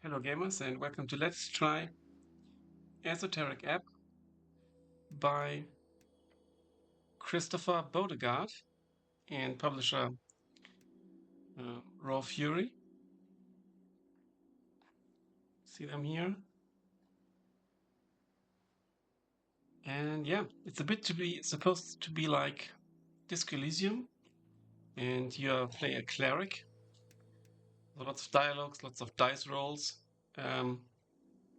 Hello gamers and welcome to Let's Try Esoteric Ebb by Christoffer Bodegård and publisher Raw Fury. See them here. And yeah, it's a bit supposed to be like Disco Elysium, and you play a cleric. Lots of dialogues, lots of dice rolls.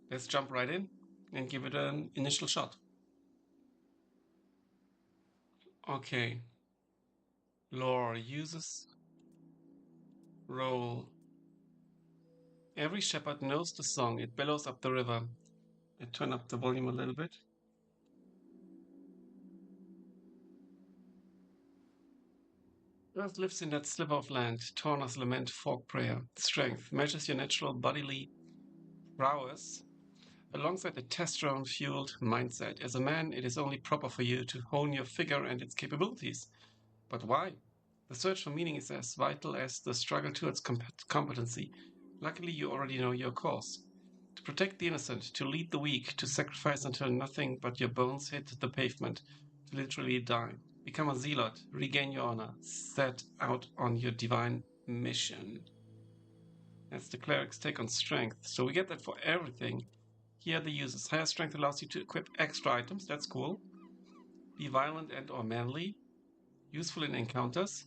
Let's jump right in and give it an initial shot. Okay. Lore uses roll. Every shepherd knows the song. It bellows up the river. I turn up the volume a little bit. Earth lives in that sliver of land, torn as lament, folk prayer. Strength measures your natural bodily prowess alongside a testosterone-fueled mindset. As a man, it is only proper for you to hone your figure and its capabilities. But why? The search for meaning is as vital as the struggle towards competency. Luckily, you already know your course. To protect the innocent, to lead the weak, to sacrifice until nothing but your bones hit the pavement, to literally die. Become a zealot, regain your honor, set out on your divine mission. That's the cleric's take on strength. So we get that for everything. Here are the uses. Higher strength allows you to equip extra items, that's cool. Be violent and or manly. Useful in encounters.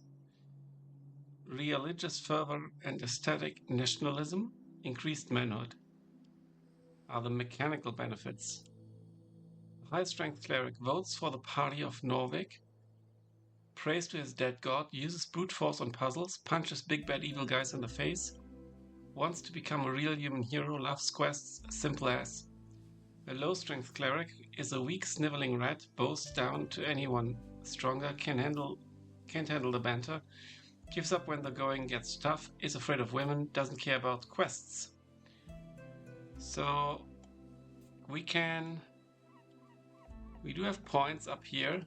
Religious fervor and aesthetic nationalism. Increased manhood. Are the mechanical benefits. The high strength cleric votes for the party of Norvik. Prays to his dead god, uses brute force on puzzles, punches big bad evil guys in the face, wants to become a real human hero, loves quests, simple as. A low strength cleric is a weak sniveling rat, bows down to anyone stronger, can't handle the banter, gives up when the going gets tough, is afraid of women, doesn't care about quests. So we do have points up here.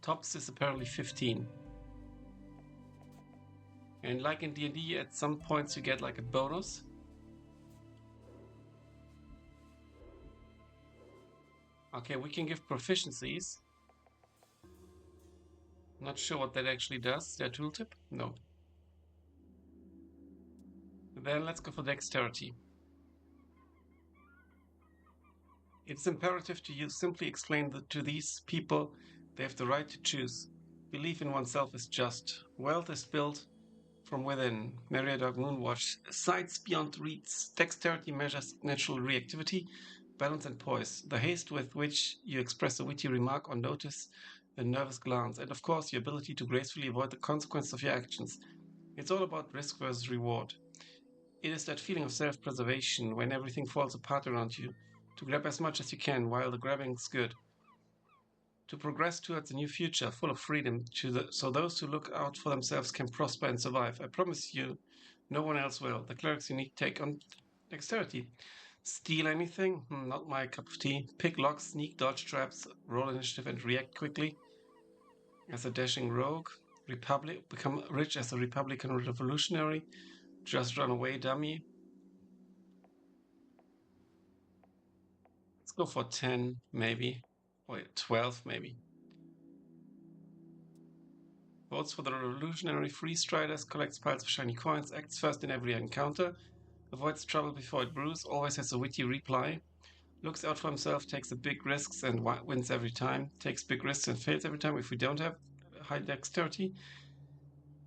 Tops is apparently 15. And like in D&D, at some points you get like a bonus. Okay, we can give proficiencies. Not sure what that actually does. Is there a tooltip? No. Then let's go for dexterity. It's imperative to simply explain to these people they have the right to choose. Belief in oneself is just. Wealth is built from within. Meriadoc Moonwatch. Sights beyond reach. Dexterity measures natural reactivity, balance and poise. The haste with which you express a witty remark or notice a nervous glance. And of course, your ability to gracefully avoid the consequences of your actions. It's all about risk versus reward. It is that feeling of self-preservation when everything falls apart around you. To grab as much as you can while the grabbing's good. To progress towards a new future full of freedom so those who look out for themselves can prosper and survive. I promise you, no one else will. The cleric's unique take on dexterity. Steal anything? Not my cup of tea. Pick locks, sneak, dodge traps, roll initiative and react quickly. As a dashing rogue. Become rich as a Republican revolutionary. Just run away, dummy. Let's go for 10, maybe. Wait, 12, maybe. Votes for the revolutionary free striders, collects piles of shiny coins, acts first in every encounter, avoids trouble before it brews, always has a witty reply, looks out for himself, takes the big risks and wins every time, takes big risks and fails every time if we don't have high dexterity,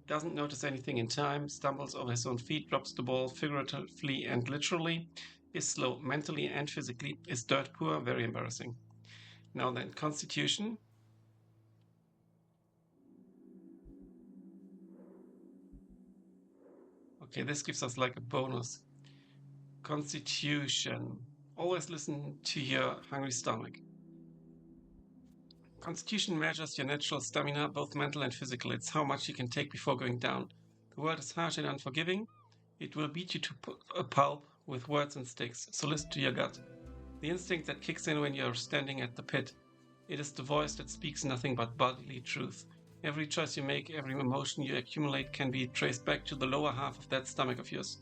doesn't notice anything in time, stumbles over his own feet, drops the ball figuratively and literally, is slow mentally and physically, is dirt poor, very embarrassing. Now then, Constitution. Okay, this gives us like a bonus. Constitution. Always listen to your hungry stomach. Constitution measures your natural stamina, both mental and physical. It's how much you can take before going down. The world is harsh and unforgiving. It will beat you to a pulp with words and sticks, so listen to your gut. The instinct that kicks in when you're standing at the pit. It is the voice that speaks nothing but bodily truth. Every choice you make, every emotion you accumulate can be traced back to the lower half of that stomach of yours.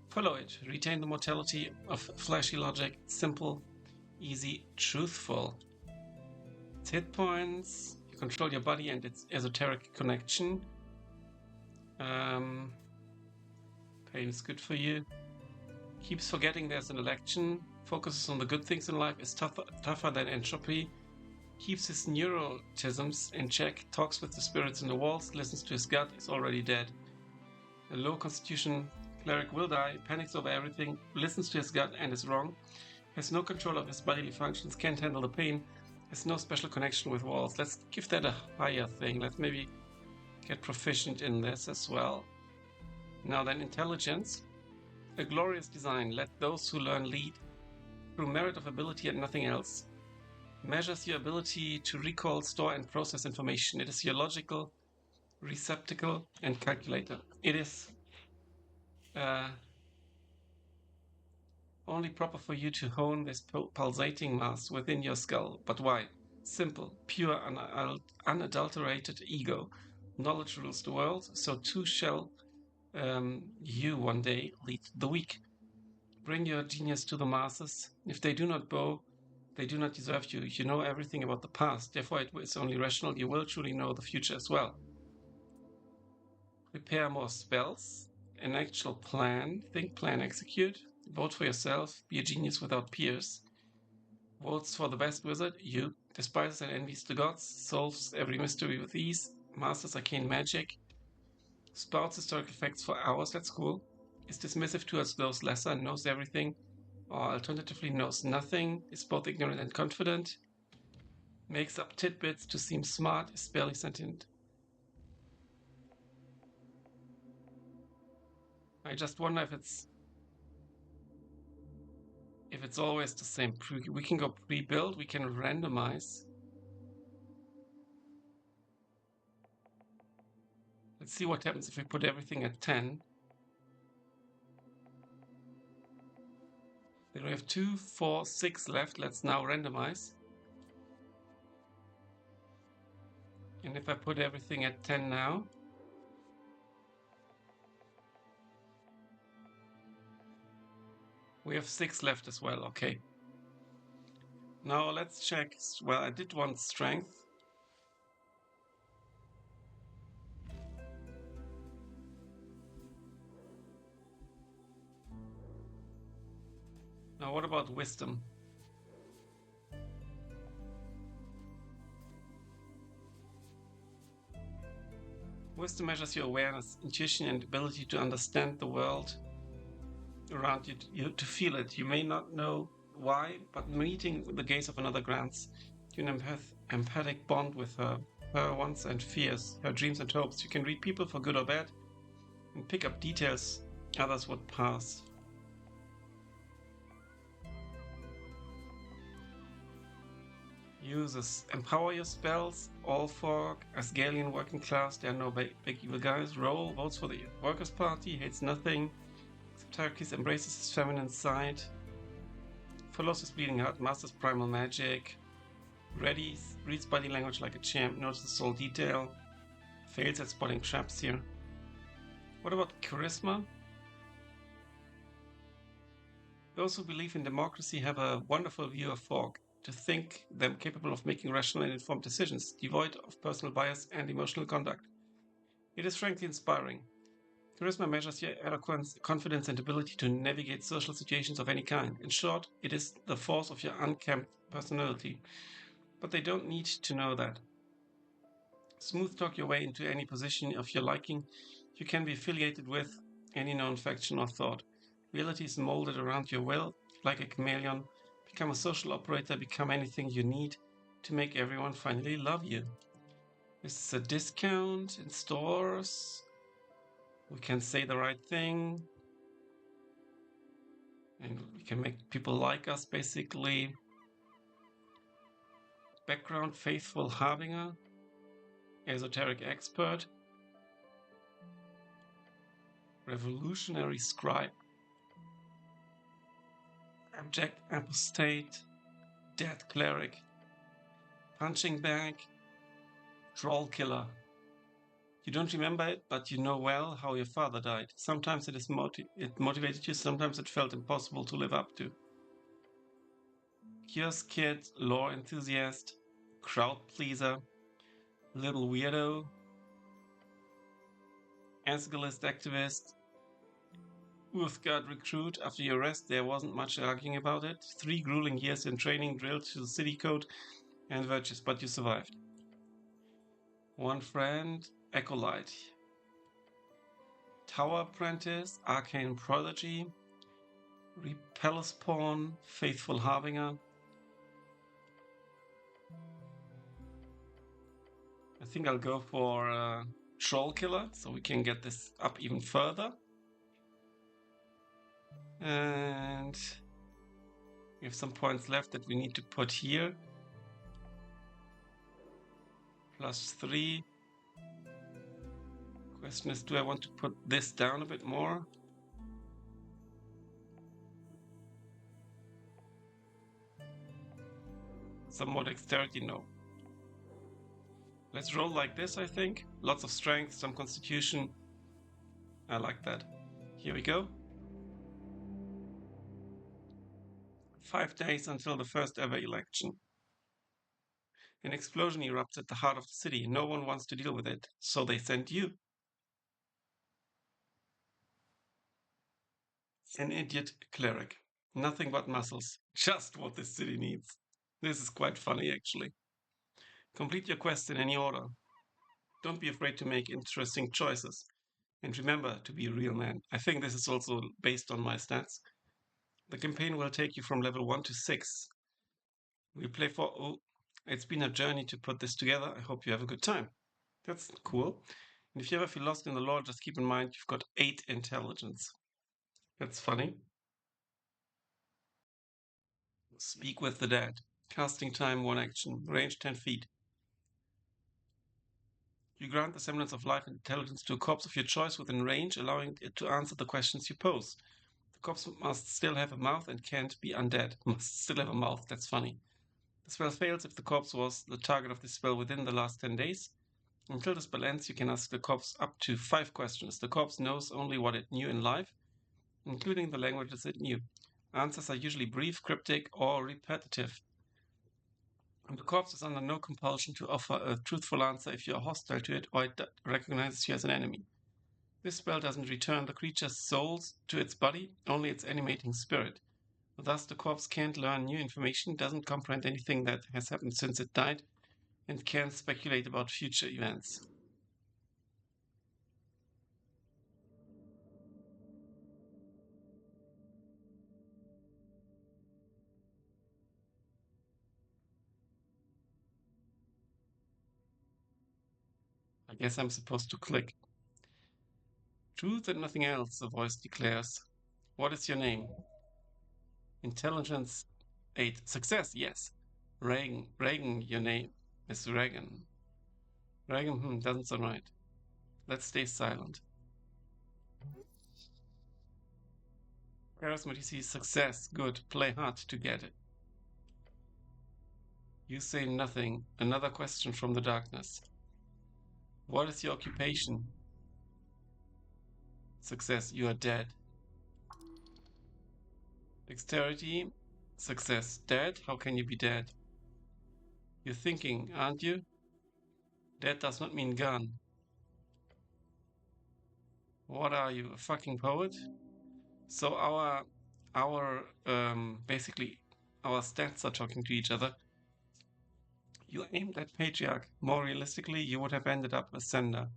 Follow it. Retain the mortality of flashy logic. Simple, easy, truthful. It's hit points. You control your body and its esoteric connection. Pain is good for you. Keeps forgetting there's an election. Focuses on the good things in life. Is tougher than entropy. Keeps his neurotisms in check. Talks with the spirits in the walls. Listens to his gut. Is already dead. A low constitution cleric will die. Panics over everything. Listens to his gut and is wrong. Has no control of his bodily functions. Can't handle the pain. Has no special connection with walls. Let's give that a higher thing. Let's maybe get proficient in this as well. Now then, intelligence. A glorious design. Let those who learn lead. Through merit of ability and nothing else. Measures your ability to recall, store, and process information. It is your logical receptacle and calculator. It is only proper for you to hone this pulsating mass within your skull. But why? Simple, pure, unadulterated ego. Knowledge rules the world, so too shall you one day lead the weak. Bring your genius to the masses. If they do not bow, they do not deserve you. You know everything about the past, therefore it is only rational you will truly know the future as well. Prepare more spells, an actual plan, think, plan, execute. Vote for yourself, be a genius without peers. Votes for the best wizard, you. Despises and envies the gods, solves every mystery with ease, masters arcane magic, spouts historical facts for hours, that's cool. Is dismissive towards those lesser, knows everything, or alternatively knows nothing, is both ignorant and confident, makes up tidbits to seem smart, is barely sentient. I just wonder if it's always the same. We can go pre-build, we can randomize. Let's see what happens if we put everything at 10. Then we have 2, 4, 6 left. Let's now randomize. And if I put everything at 10 now, we have 6 left as well. Okay. Now let's check. Well, I did want strength. Now what about wisdom? Wisdom measures your awareness, intuition, and ability to understand the world around you, to feel it. You may not know why, but meeting the gaze of another grants you an empathic bond with her wants and fears, her dreams and hopes. You can read people for good or bad and pick up details others would pass. Uses empower your spells, all for Asgalian working class, there are no big evil guys. Roll, votes for the Workers' Party, hates nothing. Tarkis embraces his feminine side. Follows his bleeding heart, masters primal magic. Reads body language like a champ, notices all detail. Fails at spotting traps here. What about charisma? Those who believe in democracy have a wonderful view of folk, to think them capable of making rational and informed decisions, devoid of personal bias and emotional conduct. It is frankly inspiring. Charisma measures your eloquence, confidence, and ability to navigate social situations of any kind. In short, it is the force of your unkempt personality. But they don't need to know that. Smooth talk your way into any position of your liking. You can be affiliated with any known faction or thought. Reality is molded around your will, like a chameleon. Become a social operator, become anything you need to make everyone finally love you. This is a discount in stores. We can say the right thing. And we can make people like us, basically. Background, faithful harbinger. Esoteric expert. Revolutionary scribe. Abject apostate. Dead cleric. Punching bag. Troll killer. You don't remember it, but you know well how your father died. Sometimes it motivated you, sometimes it felt impossible to live up to. Kiosk kid, lore enthusiast, crowd pleaser, little weirdo, Asgilist activist, Uthgard recruit. After your arrest, there wasn't much arguing about it. 3 grueling years in training, drilled to the city code and virtues, but you survived. 1 friend, acolyte, tower apprentice, arcane prodigy, repeller spawn, faithful harbinger. I think I'll go for troll killer, so we can get this up even further. And we have some points left that we need to put here. +3. Question is, do I want to put this down a bit more? Some more dexterity, no. Let's roll like this, I think. Lots of strength, some constitution. I like that. Here we go. 5 days until the first ever election. An explosion erupts at the heart of the city. No one wants to deal with it, so they send you. An idiot cleric. Nothing but muscles. Just what this city needs. This is quite funny, actually. Complete your quest in any order. Don't be afraid to make interesting choices. And remember to be a real man. I think this is also based on my stats. The campaign will take you from level 1 to 6. We play for... Oh, it's been a journey to put this together. I hope you have a good time. That's cool. And if you ever feel lost in the lore, just keep in mind you've got 8 intelligence. That's funny. Speak with the dead. Casting time 1 action. Range 10 feet. You grant the semblance of life and intelligence to a corpse of your choice within range, allowing it to answer the questions you pose. The corpse must still have a mouth and can't be undead. Must still have a mouth, that's funny. The spell fails if the corpse was the target of the spell within the last 10 days. Until the spell ends, you can ask the corpse up to 5 questions. The corpse knows only what it knew in life, including the languages it knew. Answers are usually brief, cryptic, or repetitive. And the corpse is under no compulsion to offer a truthful answer if you are hostile to it or it recognizes you as an enemy. This spell doesn't return the creature's souls to its body, only its animating spirit. Thus, the corpse can't learn new information, doesn't comprehend anything that has happened since it died, and can't speculate about future events. I guess I'm supposed to click. Truth and nothing else, the voice declares. What is your name? Intelligence 8. Success, yes. Reagan, your name is Reagan. Reagan, doesn't sound right. Let's stay silent. Charisma DC success, good. Play hard to get it. You say nothing. Another question from the darkness. What is your occupation? Success, you are dead. Dexterity, success, dead. How can you be dead? You're thinking, aren't you? Dead does not mean gone. What are you, a fucking poet? So basically our stats are talking to each other. You aimed at Patriarch. More realistically, you would have ended up a sender.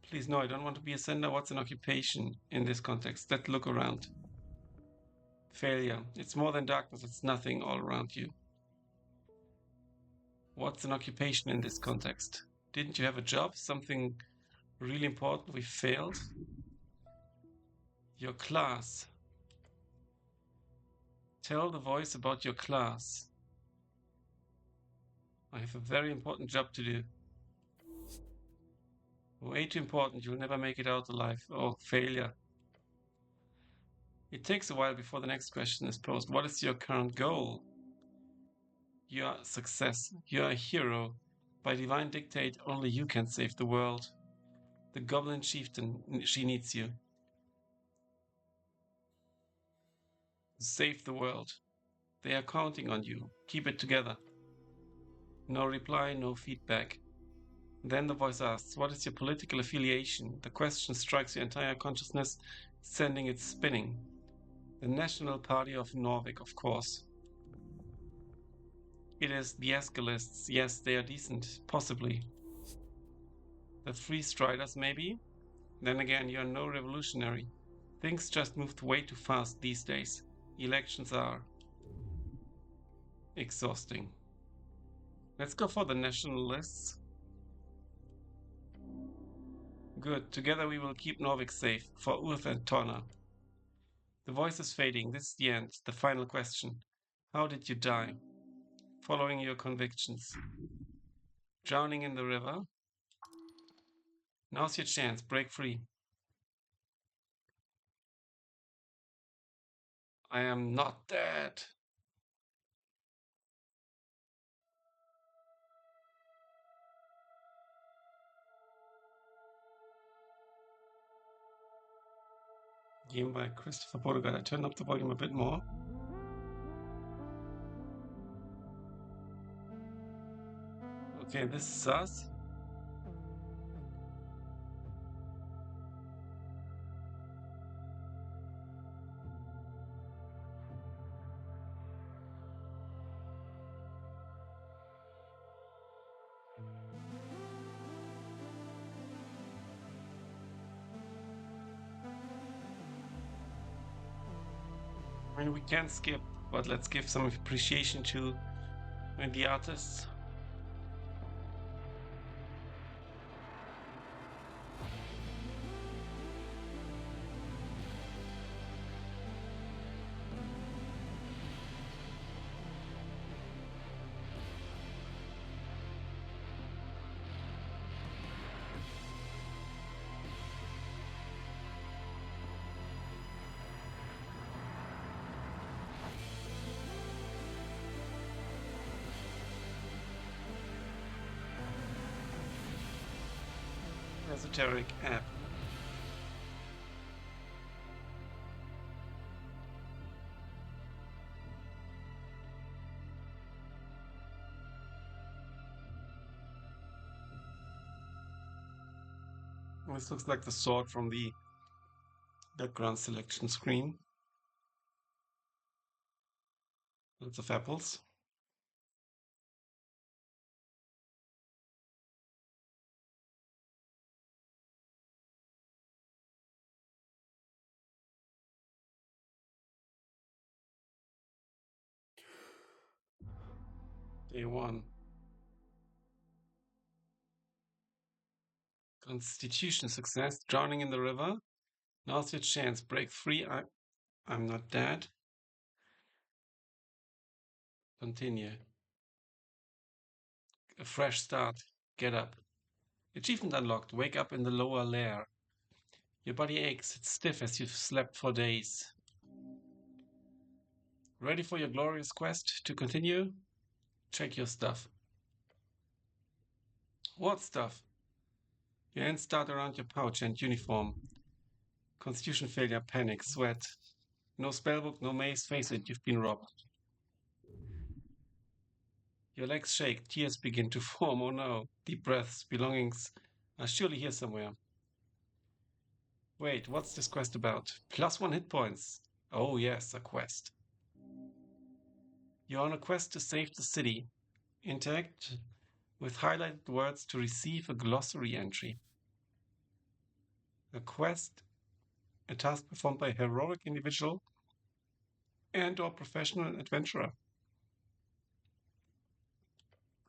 Please, no, I don't want to be a sender. What's an occupation in this context? Let's look around. Failure. It's more than darkness, it's nothing all around you. What's an occupation in this context? Didn't you have a job? Something really important? We failed? Your class. Tell the voice about your class. I have a very important job to do. Way too important, you'll never make it out alive. Oh, failure. It takes a while before the next question is posed. What is your current goal? You are success. You are a hero. By divine dictate, only you can save the world. The goblin chieftain, she needs you. Save the world. They are counting on you. Keep it together. No reply, no feedback. Then the voice asks, what is your political affiliation? The question strikes your entire consciousness, sending it spinning. The National Party of Norvik, of course. It is the Escalists. Yes, they are decent. Possibly. The Three Striders, maybe? Then again, you are no revolutionary. Things just moved way too fast these days. Elections are exhausting. Let's go for the nationalists. Good. Together we will keep Norvik safe. For Urth and Tonna. The voice is fading. This is the end. The final question. How did you die? Following your convictions. Drowning in the river. Now's your chance. Break free. I am not dead. Game by Christoffer Bodegård. I turned up the volume a bit more. Okay, this is us. I mean, we can skip, but let's give some appreciation to the artists. Esoteric Ebb. This looks like the sword from the background selection screen. Lots of apples. Day 1. Constitution success. Drowning in the river. Now's your chance. Break free. I'm not dead. Continue. A fresh start. Get up. Achievement unlocked. Wake up in the lower lair. Your body aches. It's stiff as you've slept for days. Ready for your glorious quest to continue? Check your stuff. What stuff? Your hands start around your pouch and uniform. Constitution failure, panic, sweat. No spellbook, no mace. Face it, you've been robbed. Your legs shake. Tears begin to form. Oh no. Deep breaths. Belongings are surely here somewhere. Wait, what's this quest about? +1 hit points. Oh yes, a quest. You're on a quest to save the city. Interact with highlighted words to receive a glossary entry. A quest, a task performed by a heroic individual and or professional adventurer.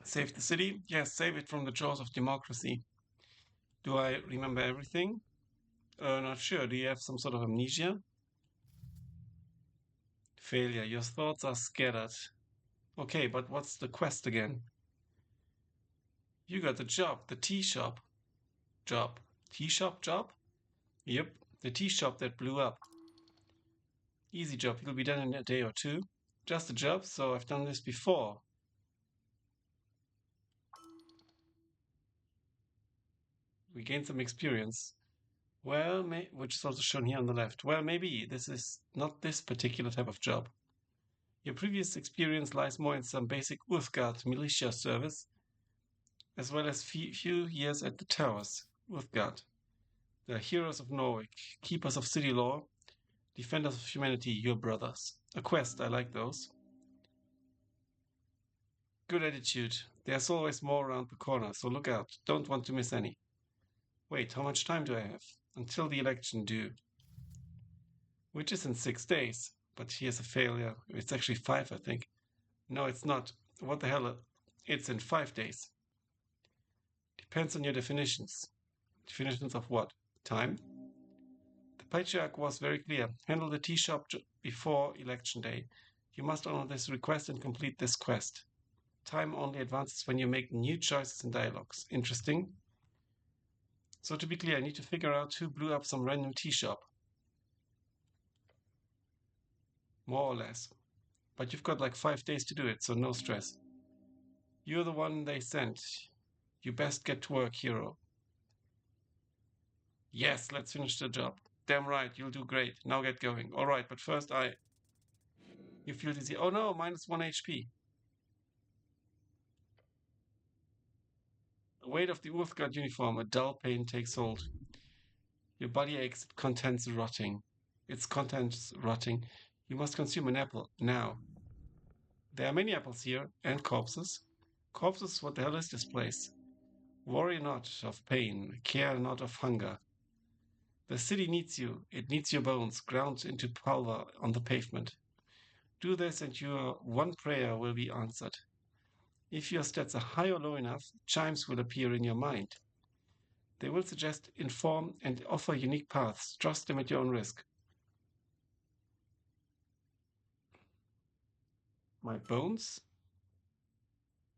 Save the city? Yes, save it from the jaws of democracy. Do I remember everything? Not sure. Do you have some sort of amnesia? Failure. Your thoughts are scattered. Okay, but what's the quest again? You got the job. The tea shop. Job. Tea shop job? Yep, the tea shop that blew up. Easy job. You'll be done in a day or two. Just a job, so I've done this before. We gain some experience. Well, which is also shown here on the left. Well, maybe this is not this particular type of job. Your previous experience lies more in some basic Uthgard militia service, as well as few years at the towers. Uthgard, the heroes of Norway, keepers of city law, defenders of humanity, your brothers. A quest, I like those. Good attitude. There's always more around the corner, so look out. Don't want to miss any. Wait, how much time do I have? Until the election due. Which is in 6 days. But here's a failure. It's actually 5, I think. No, it's not. What the hell? It's in 5 days. Depends on your definitions. Definitions of what? Time? The patriarch was very clear. Handle the tea shop before election day. You must honor this request and complete this quest. Time only advances when you make new choices and dialogues. Interesting. So to be clear, I need to figure out who blew up some random tea shop. More or less. But you've got like 5 days to do it, so no stress. You're the one they sent. You best get to work, hero. Yes, let's finish the job. Damn right, you'll do great. Now get going. Alright, but first You feel dizzy. Oh no, -1 HP. The weight of the Uthgard uniform, a dull pain takes hold. Your body aches, its contents rotting. You must consume an apple, now. There are many apples here, and corpses. Corpses, what the hell is this place? Worry not of pain, care not of hunger. The city needs you. It needs your bones, ground into pulver on the pavement. Do this and your one prayer will be answered. If your stats are high or low enough, chimes will appear in your mind. They will suggest, inform, and offer unique paths. Trust them at your own risk. My bones?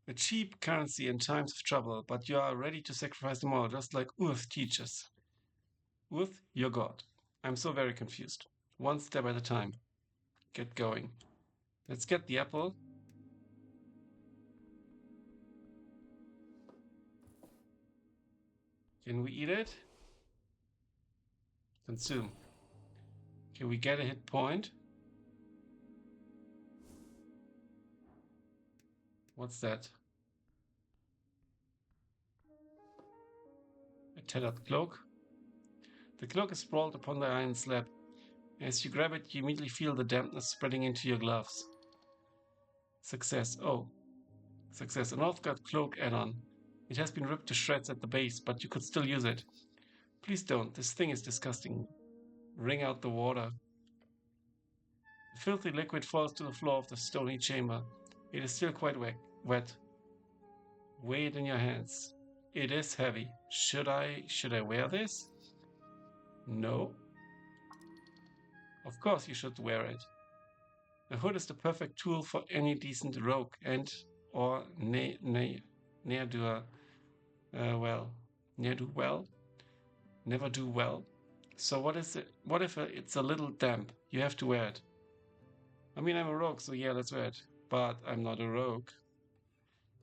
A cheap currency in times of trouble, but you are ready to sacrifice them all, just like Uth teaches. Uth, your god. I'm so very confused. One step at a time. Get going. Let's get the apple. Can we eat it? Consume. Can we get a hit point? What's that? A tattered cloak. The cloak is sprawled upon the iron slab. As you grab it, you immediately feel the dampness spreading into your gloves. Success. Oh. Success. An Uthgard cloak add-on. It has been ripped to shreds at the base, but you could still use it. Please don't. This thing is disgusting. Wring out the water. The filthy liquid falls to the floor of the stony chamber. It is still quite wet. Weigh it in your hands. It is heavy. Should I wear this? No. Of course you should wear it. A hood is the perfect tool for any decent rogue or ne'er-do-well. Never do well. So what is it? What if it's a little damp? You have to wear it. I mean, I'm a rogue, so yeah, let's wear it. But I'm not a rogue.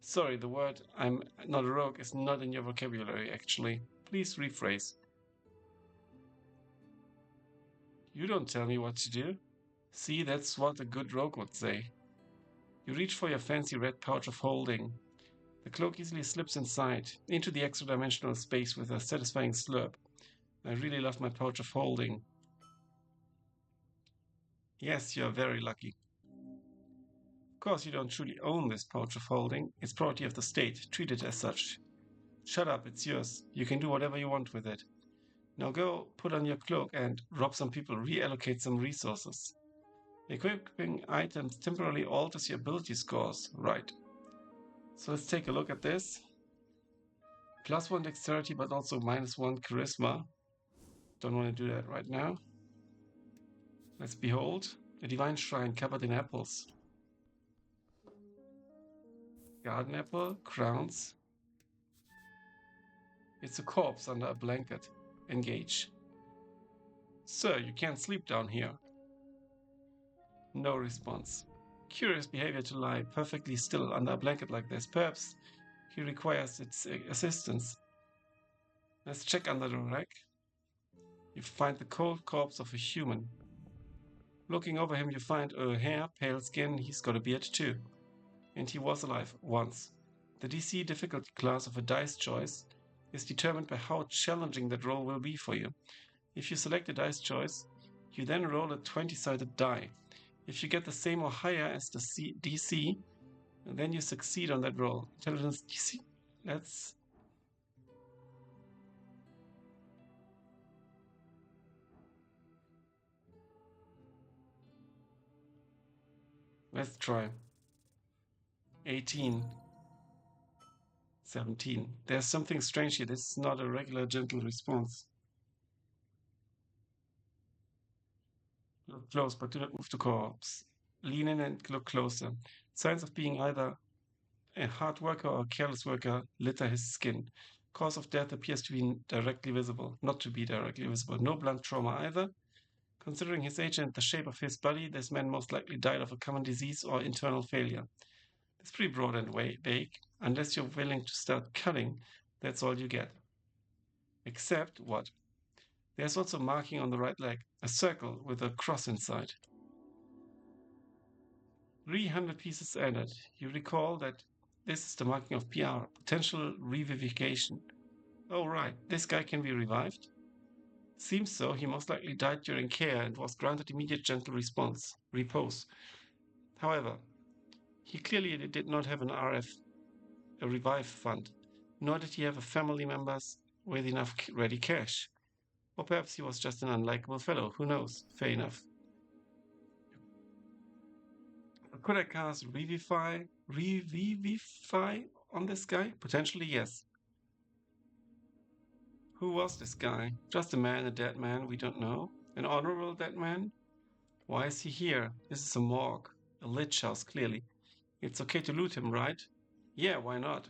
Sorry, the word I'm not a rogue is not in your vocabulary, actually. Please rephrase. You don't tell me what to do. See, that's what a good rogue would say. You reach for your fancy red pouch of holding. The cloak easily slips inside, into the extra-dimensional space with a satisfying slurp. I really love my pouch of holding. Yes, you're very lucky. Of course, you don't truly own this pouch of holding. It's property of the state. Treat it as such. Shut up, it's yours. You can do whatever you want with it. Now go put on your cloak and rob some people, reallocate some resources. Equipping items temporarily alters your ability scores. Right. So let's take a look at this. +1 dexterity, but also -1 charisma. Don't want to do that right now. Let's behold a divine shrine covered in apples. Garden apple, crowns. It's a corpse under a blanket. Engage. Sir, you can't sleep down here. No response. Curious behavior to lie perfectly still under a blanket like this. Perhaps he requires its assistance. Let's check under the rack. You find the cold corpse of a human. Looking over him, you find a hair, pale skin. He's got a beard too. And he was alive once. The DC difficulty class of a dice choice is determined by how challenging that roll will be for you. If you select a dice choice, you then roll a 20-sided die. If you get the same or higher as the DC, then you succeed on that roll. Intelligence DC. Let's try. 18. 17. There's something strange here. This is not a regular gentle response. Look close, but do not move the corpse. Lean in and look closer. Signs of being either a hard worker or a careless worker litter his skin. Cause of death appears to be directly visible, not to be directly visible. No blunt trauma either. Considering his age and the shape of his body, this man most likely died of a common disease or internal failure. It's pretty broad and vague. Unless you're willing to start cutting, that's all you get. Except what? There's also marking on the right leg, a circle with a cross inside. 300 pieces added. You recall that this is the marking of PR, potential revivification. Oh right, this guy can be revived? Seems so. He most likely died during care and was granted immediate gentle repose. However, he clearly did not have a revive fund, nor did he have family members with enough ready cash. Or perhaps he was just an unlikable fellow, who knows? Fair enough. Could I cast Revivify on this guy? Potentially, yes. Who was this guy? Just a man, a dead man, we don't know. An honorable dead man? Why is he here? This is a morgue. A lich house, clearly. It's okay to loot him, right? Yeah, why not?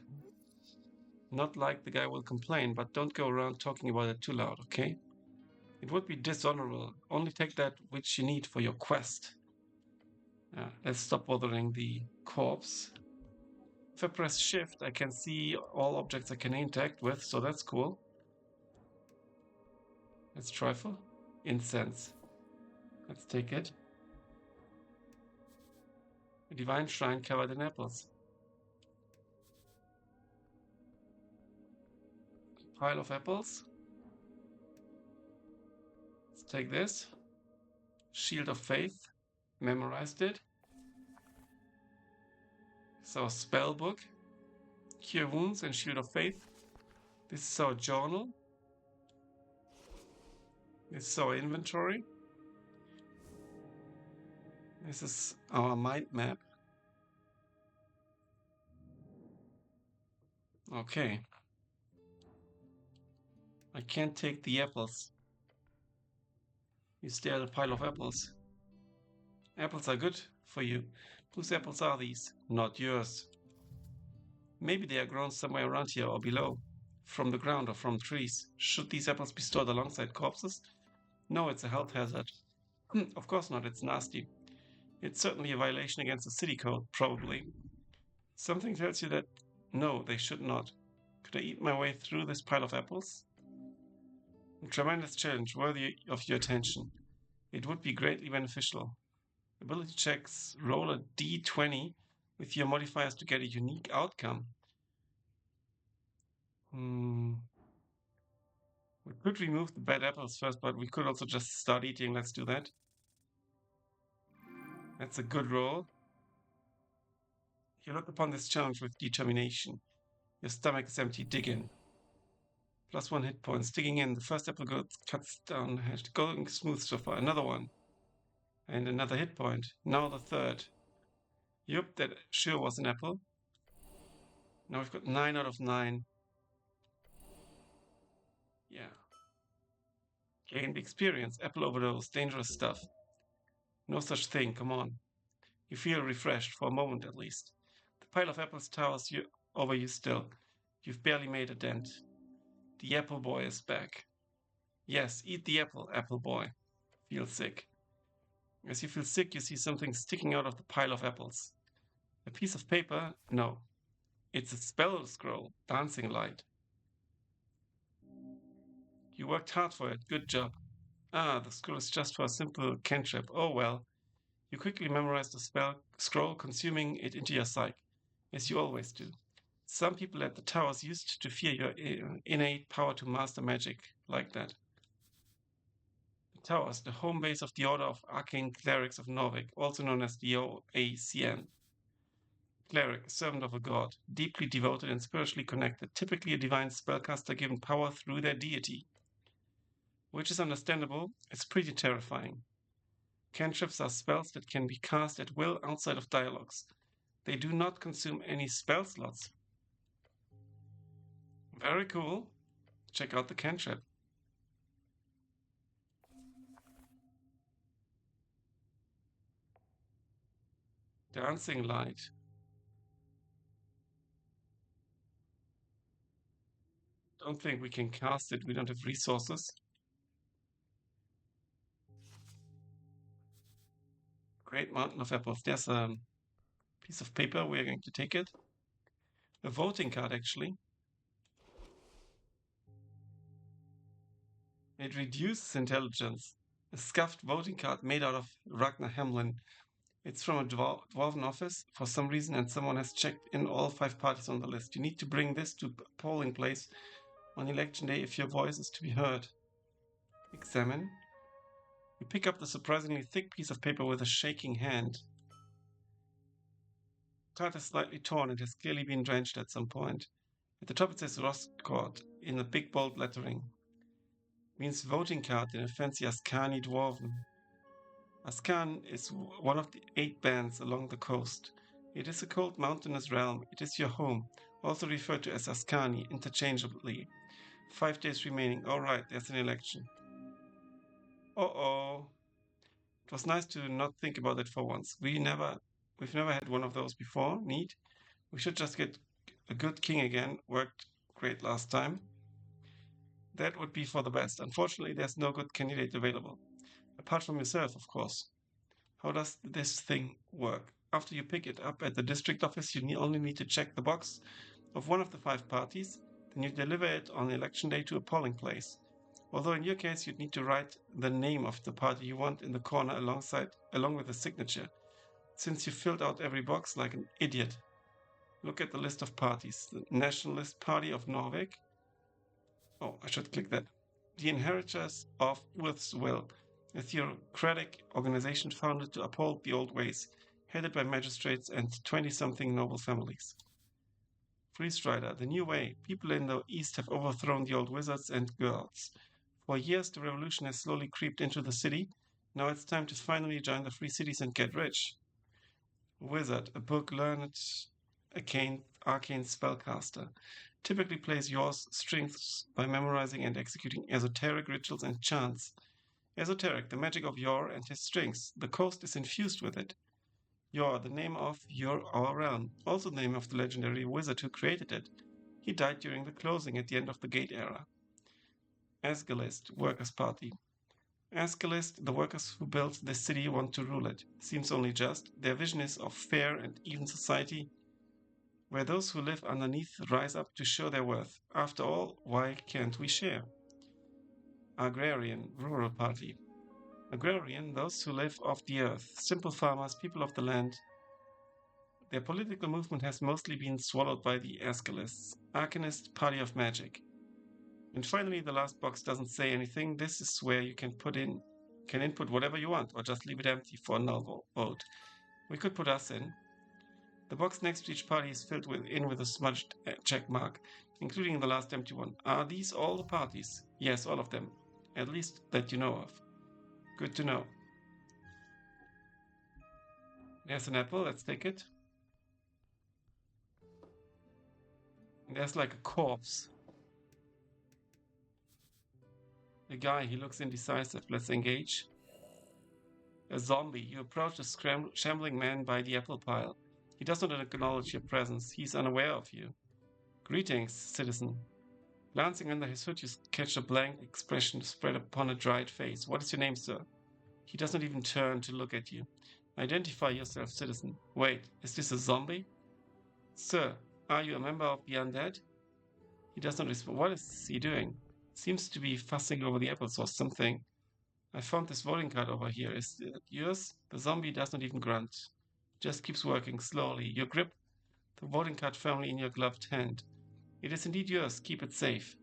Not like the guy will complain, but don't go around talking about it too loud, okay? It would be dishonorable. Only take that which you need for your quest. Let's stop bothering the corpse. If I press shift, I can see all objects I can interact with, so that's cool. Let's trifle. Incense. Let's take it. A divine shrine covered in apples. Pile of apples. Let's take this. Shield of Faith. Memorized it. So spell book. Cure wounds and Shield of Faith. This is our journal. This is our inventory. This is our mind map. Okay. I can't take the apples. You stare at a pile of apples. Apples are good for you. Whose apples are these? Not yours. Maybe they are grown somewhere around here or below. From the ground or from trees. Should these apples be stored alongside corpses? No, it's a health hazard. Of course not, it's nasty. It's certainly a violation against the city code, probably. Something tells you that no, they should not. Could I eat my way through this pile of apples? A tremendous challenge, worthy of your attention. It would be greatly beneficial. Ability checks, roll a d20 with your modifiers to get a unique outcome. We could remove the bad apples first, but we could also just start eating. Let's do that. That's a good roll. You look upon this challenge with determination. Your stomach is empty. Dig in. +1 hit points. Digging in. The first apple cuts down. Going smooth so far. Another one. And another hit point. Now the third. Yup, that sure was an apple. Now we've got 9 out of 9. Yeah. Gained experience. Apple overdose. Dangerous stuff. No such thing. Come on. You feel refreshed, for a moment at least. The pile of apples towers over you still. You've barely made a dent. The apple boy is back. Yes, eat the apple, apple boy. Feel sick. As you feel sick, you see something sticking out of the pile of apples. A piece of paper? No. It's a spell scroll, dancing light. You worked hard for it. Good job. Ah, the scroll is just for a simple cantrip. Oh well. You quickly memorize the spell scroll, consuming it into your psyche, as you always do. Some people at the towers used to fear your innate power to master magic like that. The towers, the home base of the Order of Arcane Clerics of Norvik, also known as the OACN. Cleric, servant of a god, deeply devoted and spiritually connected, typically a divine spellcaster given power through their deity. Which is understandable, it's pretty terrifying. Cantrips are spells that can be cast at will outside of dialogues. They do not consume any spell slots. Very cool. Check out the cantrip. Dancing light. Don't think we can cast it. We don't have resources. Great mountain of apples. There's a piece of paper. We're going to take it. A voting card, actually. It reduces intelligence. A scuffed voting card made out of Ragnar Hamlin. It's from a dwarven office for some reason, and someone has checked in all 5 parties on the list. You need to bring this to a polling place on election day if your voice is to be heard. Examine. You pick up the surprisingly thick piece of paper with a shaking hand. The card is slightly torn and has clearly been drenched at some point. At the top it says Rostcourt in a big bold lettering. It means voting card in a fancy Askani dwarven. Ascan is one of the 8 bands along the coast. It is a cold mountainous realm. It is your home, also referred to as Askani interchangeably. 5 days remaining. Alright, there's an election. Uh-oh. It was nice to not think about it for once. We've never had one of those before. Neat. We should just get a good king again. Worked great last time. That would be for the best. Unfortunately, there's no good candidate available. Apart from yourself, of course. How does this thing work? After you pick it up at the district office, you only need to check the box of one of the 5 parties, then you deliver it on election day to a polling place. Although in your case, you'd need to write the name of the party you want in the corner along with the signature, since you filled out every box like an idiot. Look at the list of parties. The Nationalist Party of Norvik. Oh, I should click that. The Inheritors of Earth's Will, a theocratic organization founded to uphold the old ways, headed by magistrates and 20-something noble families. Freestrider, the new way. People in the east have overthrown the old wizards and girls. For years, the revolution has slowly creeped into the city. Now it's time to finally join the free cities and get rich. Wizard, a book learned arcane spellcaster. Typically plays your strengths by memorizing and executing esoteric rituals and chants. Esoteric, the magic of Yor and his strings. The coast is infused with it. Yor, the name of our realm, also the name of the legendary wizard who created it. He died during the closing at the end of the Gate era. Asgalist, Workers' Party. Asgalist, the workers who built this city want to rule it. Seems only just. Their vision is of fair and even society, where those who live underneath rise up to show their worth. After all, why can't we share? Agrarian, Rural Party. Agrarian, those who live off the earth, simple farmers, people of the land. Their political movement has mostly been swallowed by the Asgalists, Arcanist Party of Magic. And finally, the last box doesn't say anything. This is where you can input whatever you want, or just leave it empty for a null vote. We could put us in. The box next to each party is filled with a smudged check mark, including the last empty one. Are these all the parties? Yes, all of them. At least that you know of. Good to know. There's an apple, let's take it. And there's like a corpse. The guy, he looks indecisive. Let's engage. A zombie. You approach a shambling man by the apple pile. He does not acknowledge your presence. He is unaware of you. Greetings, citizen. Glancing under his hood, you catch a blank expression spread upon a dried face. What is your name, sir? He does not even turn to look at you. Identify yourself, citizen. Wait, is this a zombie? Sir, are you a member of the undead? He does not respond. What is he doing? Seems to be fussing over the apples or something. I found this voting card over here. Is it yours? The zombie does not even grunt. Just keeps working slowly. You grip the voting card firmly in your gloved hand. It is indeed yours. Keep it safe.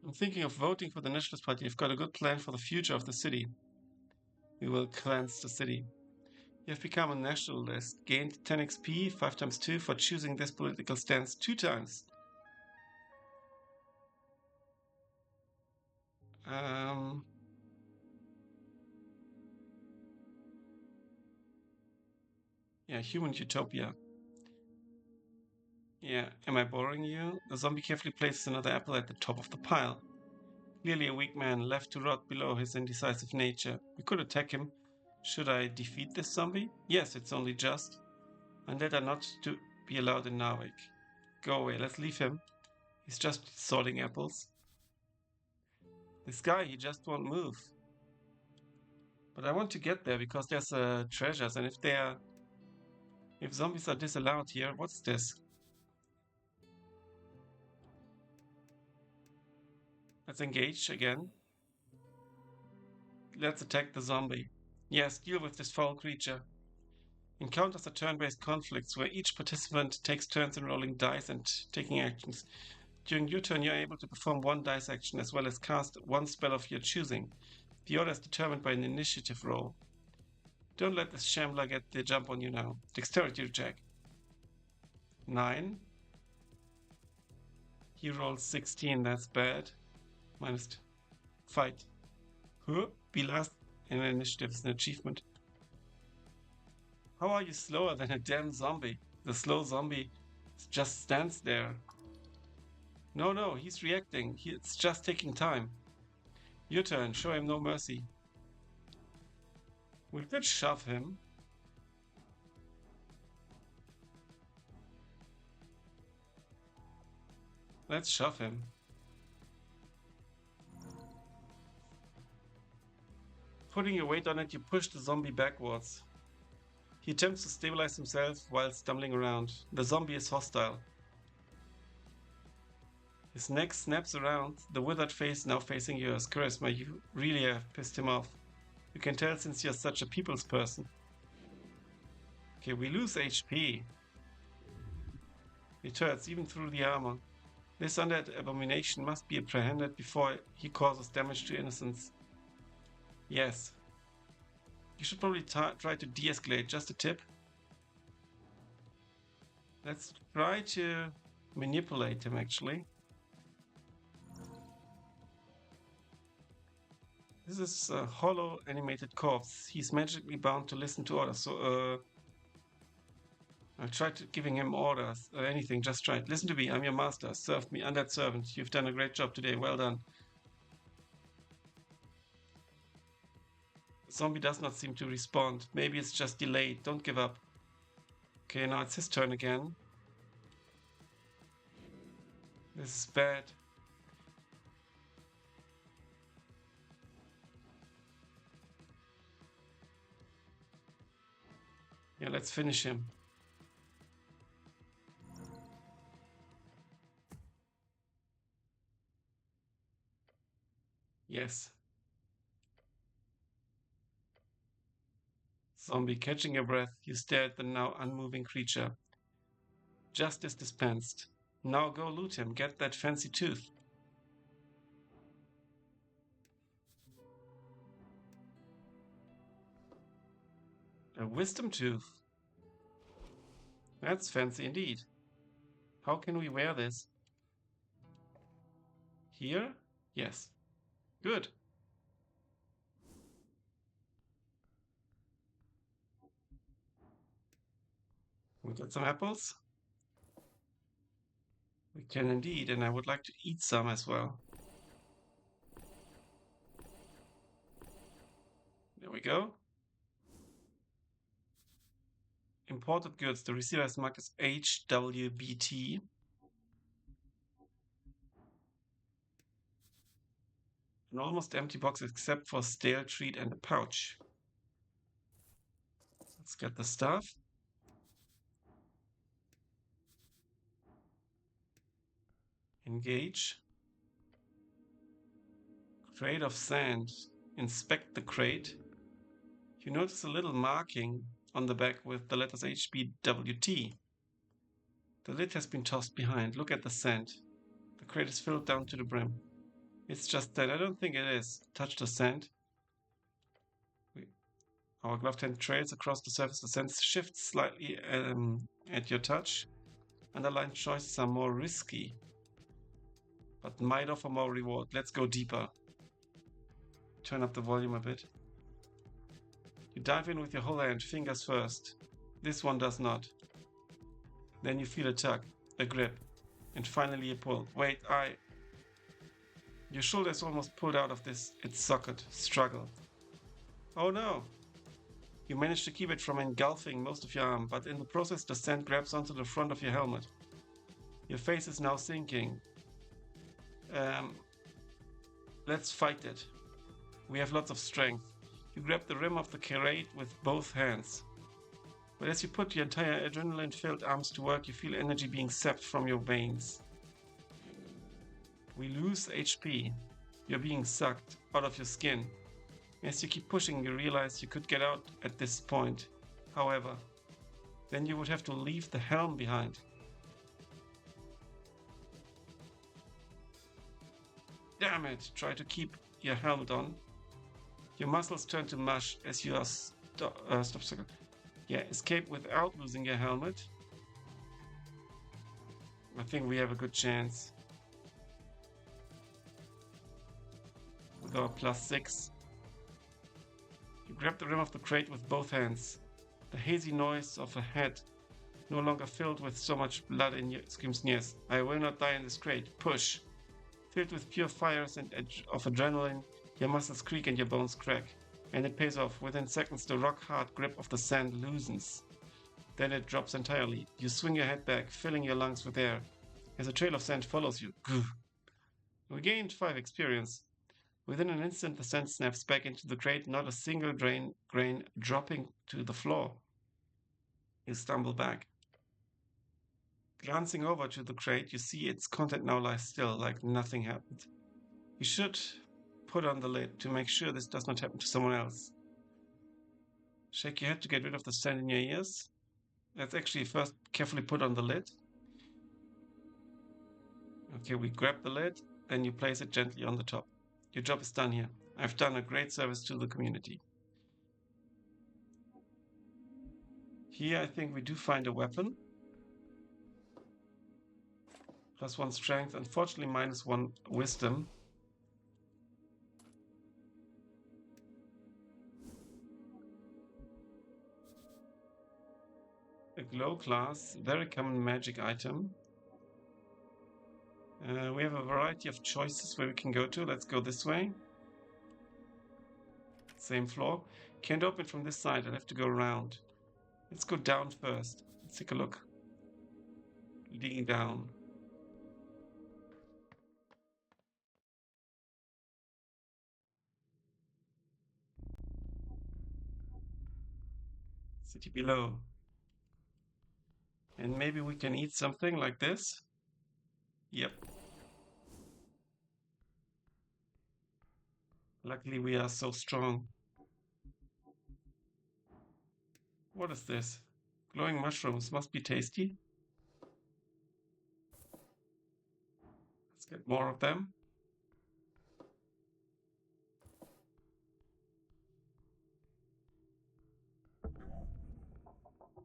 I'm thinking of voting for the Nationalist Party. I've got a good plan for the future of the city. We will cleanse the city. You have become a nationalist. Gained 10 XP, 5 times 2 for choosing this political stance 2 times. Yeah, human utopia. Yeah, am I boring you? The zombie carefully places another apple at the top of the pile. Clearly a weak man, left to rot below his indecisive nature. We could attack him. Should I defeat this zombie? Yes, it's only just. Undead are not to be allowed in Narvik. Go away, let's leave him. He's just sorting apples. This guy, he just won't move. But I want to get there because there's treasures, and if zombies are disallowed here, what's this? Let's engage again. Let's attack the zombie. Yes, deal with this foul creature. Encounters are turn-based conflicts where each participant takes turns in rolling dice and taking actions. During your turn, you're able to perform one dice action as well as cast one spell of your choosing. The order is determined by an initiative roll. Don't let this shambler get the jump on you now. Dexterity check. 9. He rolls 16, that's bad. Minus fight. Be last in initiative is an achievement. How are you slower than a damn zombie? The slow zombie just stands there. No, he's reacting. It's just taking time. Your turn. Show him no mercy. We could shove him. Let's shove him. Putting your weight on it, you push the zombie backwards. He attempts to stabilize himself while stumbling around. The zombie is hostile. His neck snaps around, the withered face now facing yours. Charisma, you really have pissed him off. You can tell since you're such a people's person. Okay, we lose HP. It hurts even through the armor. This undead abomination must be apprehended before he causes damage to innocents. Yes. You should probably try to de-escalate. Just a tip. Let's try to manipulate him, actually. This is a hollow animated corpse. He's magically bound to listen to orders. So, I'll try giving him orders. Anything, just try it. Listen to me. I'm your master. Serve me. Undead servant. You've done a great job today. Well done. Zombie does not seem to respond. Maybe it's just delayed. Don't give up. Okay, now it's his turn again. This is bad. Yeah, let's finish him. Yes. Zombie, catching your breath, you stare at the now unmoving creature. Justice dispensed. Now go loot him. Get that fancy tooth. A wisdom tooth. That's fancy indeed. How can we wear this? Here? Yes. Good. We got some apples? We can indeed, and I would like to eat some as well. There we go. Imported goods. The receiver is marked as HWBT. An almost empty box except for stale treat and a pouch. Let's get the stuff. Engage. Crate of sand. Inspect the crate. You notice a little marking on the back with the letters HBWT. The lid has been tossed behind. Look at the sand. The crate is filled down to the brim. It's just that. I don't think it is. Touch the sand. Our gloved hand trails across the surface. The sand shifts slightly at your touch. Underlined choices are more risky, but might offer more reward. Let's go deeper. Turn up the volume a bit. You dive in with your whole hand, fingers first. This one does not. Then you feel a tug, a grip, and finally a pull. Wait, Your shoulder is almost pulled out of its socket. Struggle. Oh no! You manage to keep it from engulfing most of your arm, but in the process the sand grabs onto the front of your helmet. Your face is now sinking. Let's fight it. We have lots of strength. You grab the rim of the crate with both hands. But as you put your entire adrenaline-filled arms to work, you feel energy being sapped from your veins. We lose HP. You're being sucked out of your skin. As you keep pushing, you realize you could get out at this point. However, then you would have to leave the helm behind. Damn it! Try to keep your helmet on. Your muscles turn to mush as you are escape without losing your helmet. I think we have a good chance. With our +6. You grab the rim of the crate with both hands. The hazy noise of a head, no longer filled with so much blood in you, screams yes. I will not die in this crate. Push. Filled with pure fires and of adrenaline, your muscles creak and your bones crack. And it pays off. Within seconds, the rock-hard grip of the sand loosens. Then it drops entirely. You swing your head back, filling your lungs with air, as a trail of sand follows you. We gained 5 experience. Within an instant, the sand snaps back into the crate, not a single grain dropping to the floor. You stumble back. Glancing over to the crate, you see its content now lies still, like nothing happened. You should put on the lid to make sure this does not happen to someone else. Shake your head to get rid of the sand in your ears. Let's actually first carefully put on the lid. Okay, we grab the lid, then you place it gently on the top. Your job is done here. I've done a great service to the community. Here I think we do find a weapon. +1 strength, unfortunately -1 wisdom. A glow class, very common magic item. We have a variety of choices where we can go to. Let's go this way. Same floor. Can't open from this side. I'll have to go around. Let's go down first. Let's take a look. Leading down. City below. And maybe we can eat something like this. Yep. Luckily we are so strong. What is this? Glowing mushrooms. Must be tasty. Let's get more of them.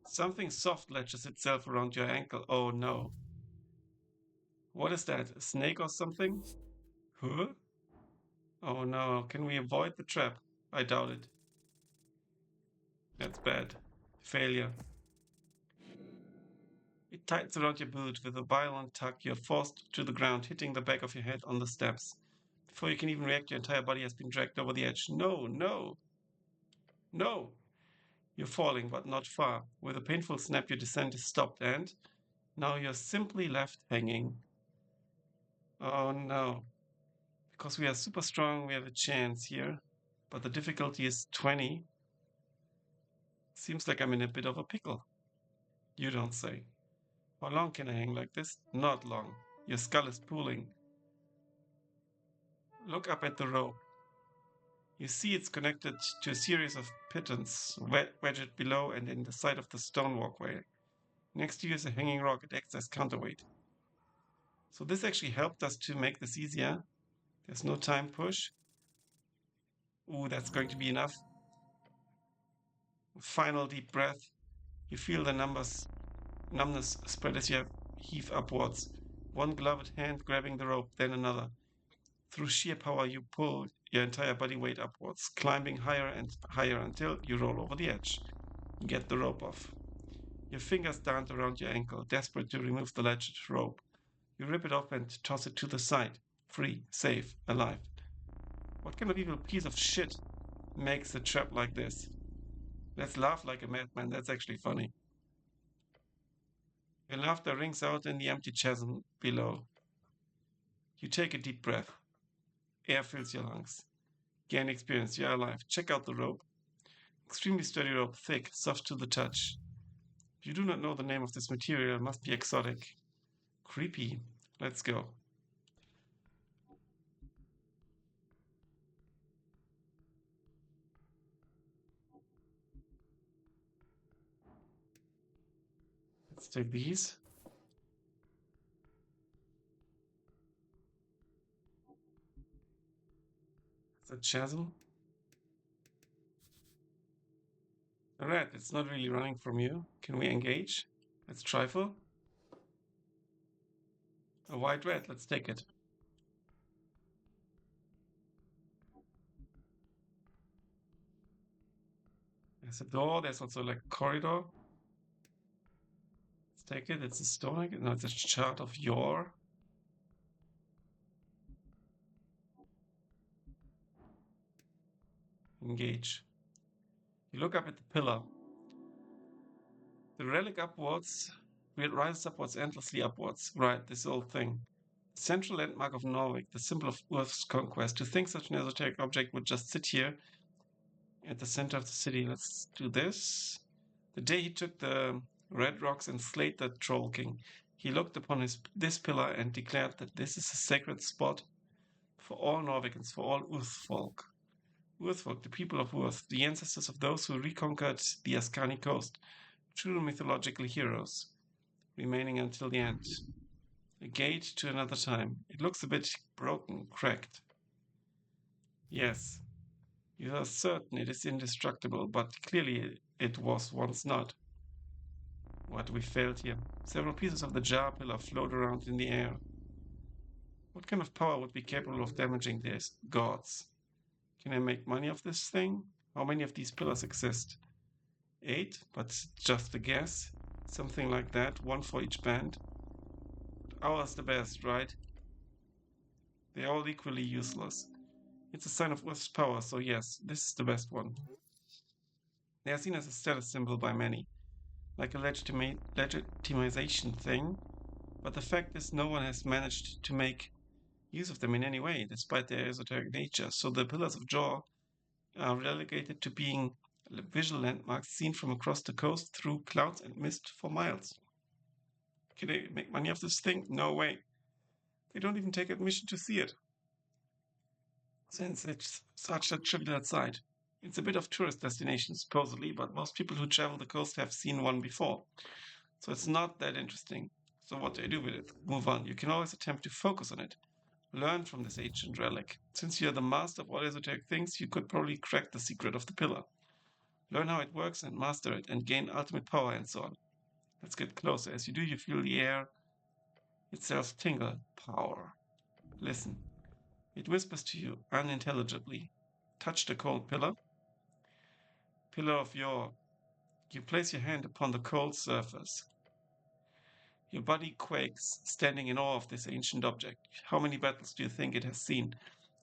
Something soft latches itself around your ankle. Oh no. What is that? A snake or something? Huh? Oh no. Can we avoid the trap? I doubt it. That's bad. Failure. It tightens around your boot. With a violent tug, you're forced to the ground, hitting the back of your head on the steps. Before you can even react, your entire body has been dragged over the edge. No, no, no! You're falling, but not far. With a painful snap, your descent is stopped, and now you're simply left hanging. Oh no. Because we are super strong, we have a chance here. But the difficulty is 20. Seems like I'm in a bit of a pickle. You don't say. How long can I hang like this? Not long. Your skull is pooling. Look up at the rope. You see it's connected to a series of pitons wedged below and in the side of the stone walkway. Next to you is a hanging rock. It acts as counterweight. So this actually helped us to make this easier. There's no time push. Ooh, that's going to be enough. Final deep breath. You feel the numbness spread as you heave upwards. One gloved hand grabbing the rope, then another. Through sheer power, you pull your entire body weight upwards, climbing higher and higher until you roll over the edge. You get the rope off. Your fingers dance around your ankle, desperate to remove the latched rope. You rip it off and toss it to the side. Free, safe, alive. What kind of evil piece of shit makes a trap like this? Let's laugh like a madman. That's actually funny. Your laughter rings out in the empty chasm below. You take a deep breath. Air fills your lungs. Gain experience. You're alive. Check out the rope. Extremely sturdy rope, thick, soft to the touch. If you do not know the name of this material, it must be exotic. Creepy. Let's go. Let's take these. It's a chasm. A rat. It's not really running from you. Can we engage? Let's trifle. A white rat. Let's take it. There's a door. There's also like a corridor. Let's take it. It's a stone. No, it's a chart of yore. Engage. You look up at the pillar. The relic upwards, it rises upwards, endlessly upwards. Right, this old thing. The central landmark of Norway, the symbol of Earth's conquest. To think such an esoteric object would just sit here at the center of the city. Let's do this. The day he took the red rocks and slayed the troll king, he looked upon this pillar and declared that this is a sacred spot for all Norwegians, for all Urthfolk. Urthfolk, the people of Urth, the ancestors of those who reconquered the Askani coast, true mythological heroes, remaining until the end. A gate to another time. It looks a bit broken, cracked. Yes, you are certain it is indestructible, but clearly it was once not. What we failed here. Several pieces of the jar pillar float around in the air. What kind of power would be capable of damaging these gods? Can I make money off this thing? How many of these pillars exist? 8, but just a guess. Something like that, one for each band. Ours the best, right? They're all equally useless. It's a sign of Earth's power, so yes, this is the best one. They are seen as a status symbol by many, like a legitimization thing, but the fact is no one has managed to make use of them in any way, despite their esoteric nature, so the Pillars of Jaw are relegated to being visual landmarks seen from across the coast through clouds and mist for miles. Can they make money off this thing? No way. They don't even take admission to see it, since it's such a trivial sight. It's a bit of tourist destination, supposedly, but most people who travel the coast have seen one before. So it's not that interesting. So what do I do with it? Move on. You can always attempt to focus on it. Learn from this ancient relic. Since you're the master of all esoteric things, you could probably crack the secret of the pillar. Learn how it works and master it and gain ultimate power and so on. Let's get closer. As you do, you feel the air itself tingle. Power. Listen. It whispers to you unintelligibly. Touch the cold pillar. Pillar of yore. You place your hand upon the cold surface. Your body quakes, standing in awe of this ancient object. How many battles do you think it has seen?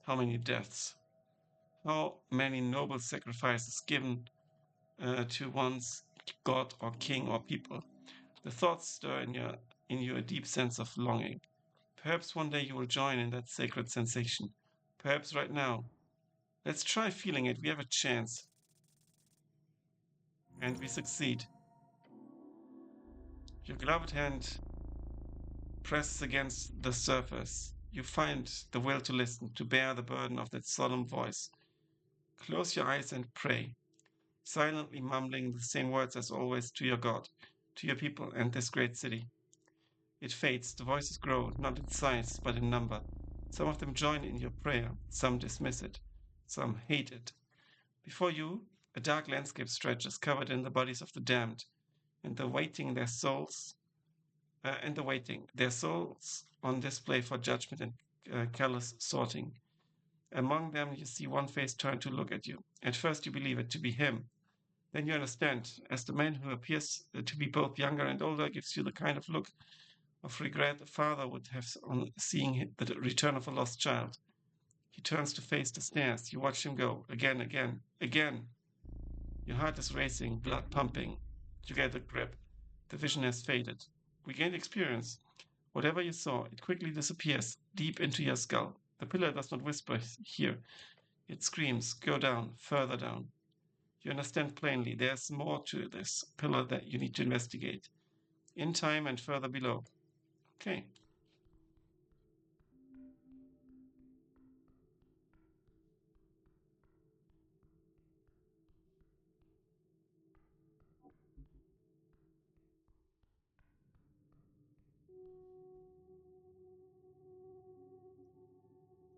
How many deaths? How many noble sacrifices given to one's god or king or people? The thoughts stir in you a deep sense of longing. Perhaps one day you will join in that sacred sensation. Perhaps right now. Let's try feeling it. We have a chance. And we succeed. Your gloved hand presses against the surface. You find the will to listen, to bear the burden of that solemn voice. Close your eyes and pray, silently mumbling the same words as always to your God, to your people, and this great city. It fades, the voices grow, not in size, but in number. Some of them join in your prayer, some dismiss it, some hate it. Before you, a dark landscape stretches, covered in the bodies of the damned, and the waiting their souls on display for judgment and callous sorting. Among them, you see one face turn to look at you. At first, you believe it to be him. Then you understand, as the man who appears to be both younger and older gives you the kind of look of regret a father would have on seeing the return of a lost child. He turns to face the stairs. You watch him go again, again, again. Your heart is racing, blood pumping. You get a grip. The vision has faded. Regained experience. Whatever you saw, it quickly disappears deep into your skull. The pillar does not whisper here. It screams, go down, further down. You understand plainly there's more to this pillar that you need to investigate. In time and further below. Okay.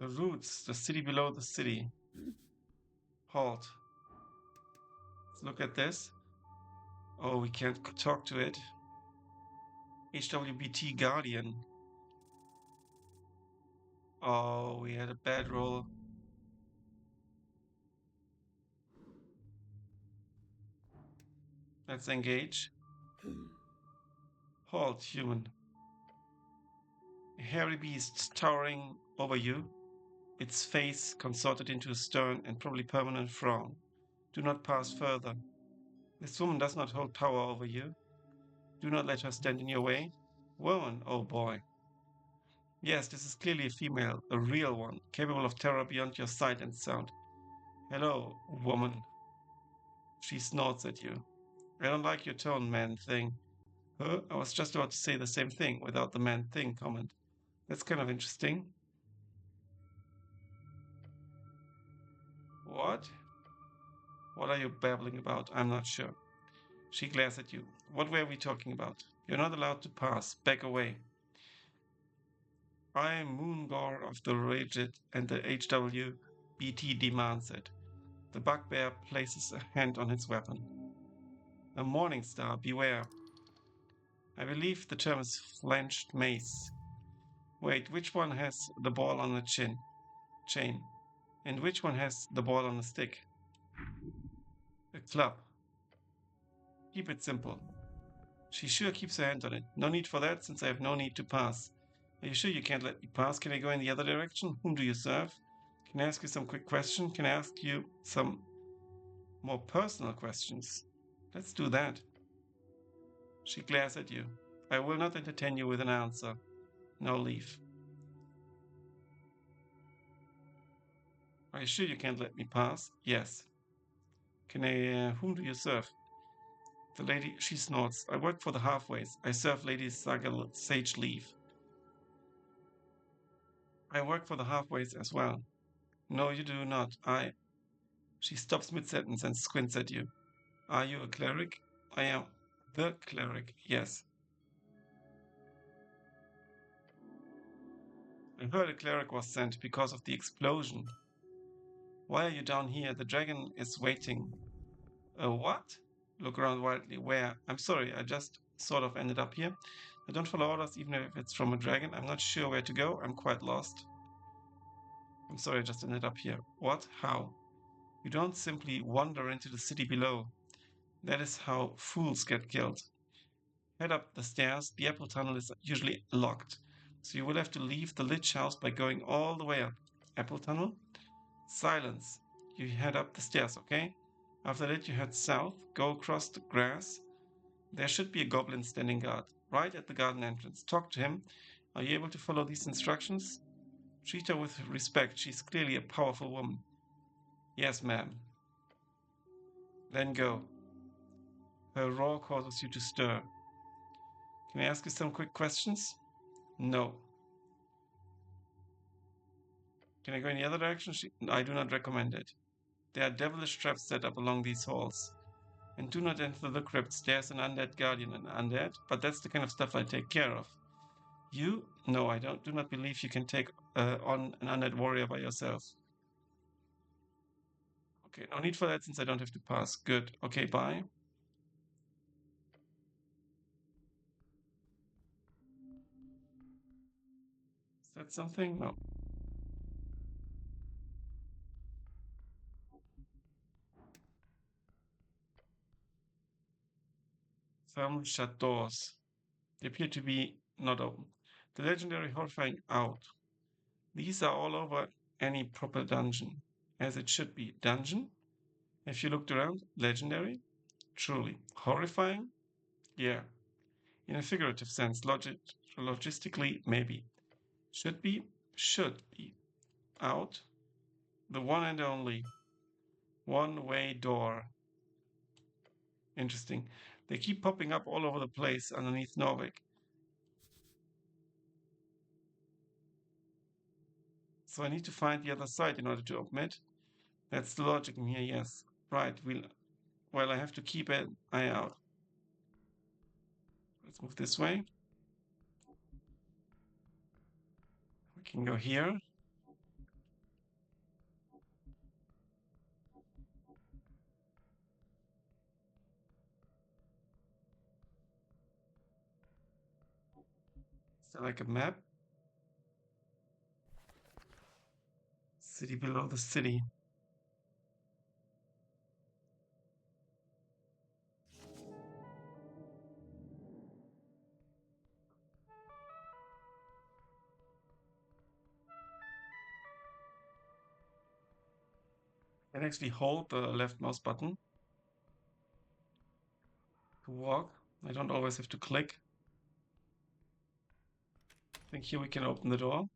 The roots, the city below the city. Halt. Let's look at this. Oh, we can't talk to it. HWBT Guardian. Oh, we had a bad roll. Let's engage. Halt, human. A hairy beast towering over you, its face contorted into a stern and probably permanent frown. Do not pass further. This woman does not hold power over you. Do not let her stand in your way. Woman, oh boy. Yes, this is clearly a female, a real one, capable of terror beyond your sight and sound. Hello, woman. She snorts at you. I don't like your tone, man thing. Huh? I was just about to say the same thing without the man thing comment. That's kind of interesting. What? What are you babbling about? I'm not sure. She glares at you. What were we talking about? You're not allowed to pass. Back away. I am Moongor of the Rigid, and the HWBT demands it. The bugbear places a hand on its weapon. A morning star, beware. I believe the term is flanched mace. Wait, which one has the ball on the chain? And which one has the ball on the stick? A club. Keep it simple. She sure keeps her hand on it. No need for that, since I have no need to pass. Are you sure you can't let me pass? Can I go in the other direction? Whom do you serve? Can I ask you some quick questions? Can I ask you some more personal questions? Let's do that. She glares at you. I will not entertain you with an answer. Now leave. Are you sure you can't let me pass? Yes. Can I, whom do you serve? The lady, she snorts. I work for the halfways. I serve Lady Sage Leaf. I work for the halfways as well. No, you do not. She stops mid-sentence and squints at you. Are you a cleric? I am the cleric, yes. I heard a cleric was sent because of the explosion. Why are you down here? The dragon is waiting. What? Look around wildly. Where? I'm sorry, I just sort of ended up here. I don't follow orders even if it's from a dragon. I'm not sure where to go. I'm quite lost. I'm sorry, I just ended up here. What? How? You don't simply wander into the city below. That is how fools get killed. Head up the stairs. The apple tunnel is usually locked, so you will have to leave the Lich House by going all the way up. Apple tunnel? Silence. You head up the stairs, okay? After that, you head south, go across the grass. There should be a goblin standing guard, right at the garden entrance. Talk to him. Are you able to follow these instructions? Treat her with respect. She's clearly a powerful woman. Yes, ma'am. Then go. Her roar causes you to stir. Can I ask you some quick questions? No. Can I go in the other direction? I do not recommend it. There are devilish traps set up along these halls. And do not enter the crypts. There's an undead guardian. An undead? But that's the kind of stuff I take care of. You? No, I do not believe you can take on an undead warrior by yourself. Okay, no need for that since I don't have to pass. Good. Okay, bye. Is that something? No. Some shut doors. They appear to be not open. The legendary horrifying out. These are all over any proper dungeon. As it should be. Dungeon? If you looked around, legendary? Truly. Horrifying? Yeah. In a figurative sense, logistically, maybe. Should be? Should be. Out? The one and only. One-way door. Interesting. They keep popping up all over the place underneath Norvik. So I need to find the other side in order to open it. That's the logic in here, yes. Right, well, I have to keep an eye out. Let's move this way. We can go here. Is there like a map? City below the city. I can actually hold the left mouse button to walk. I don't always have to click. I think here we can open the door.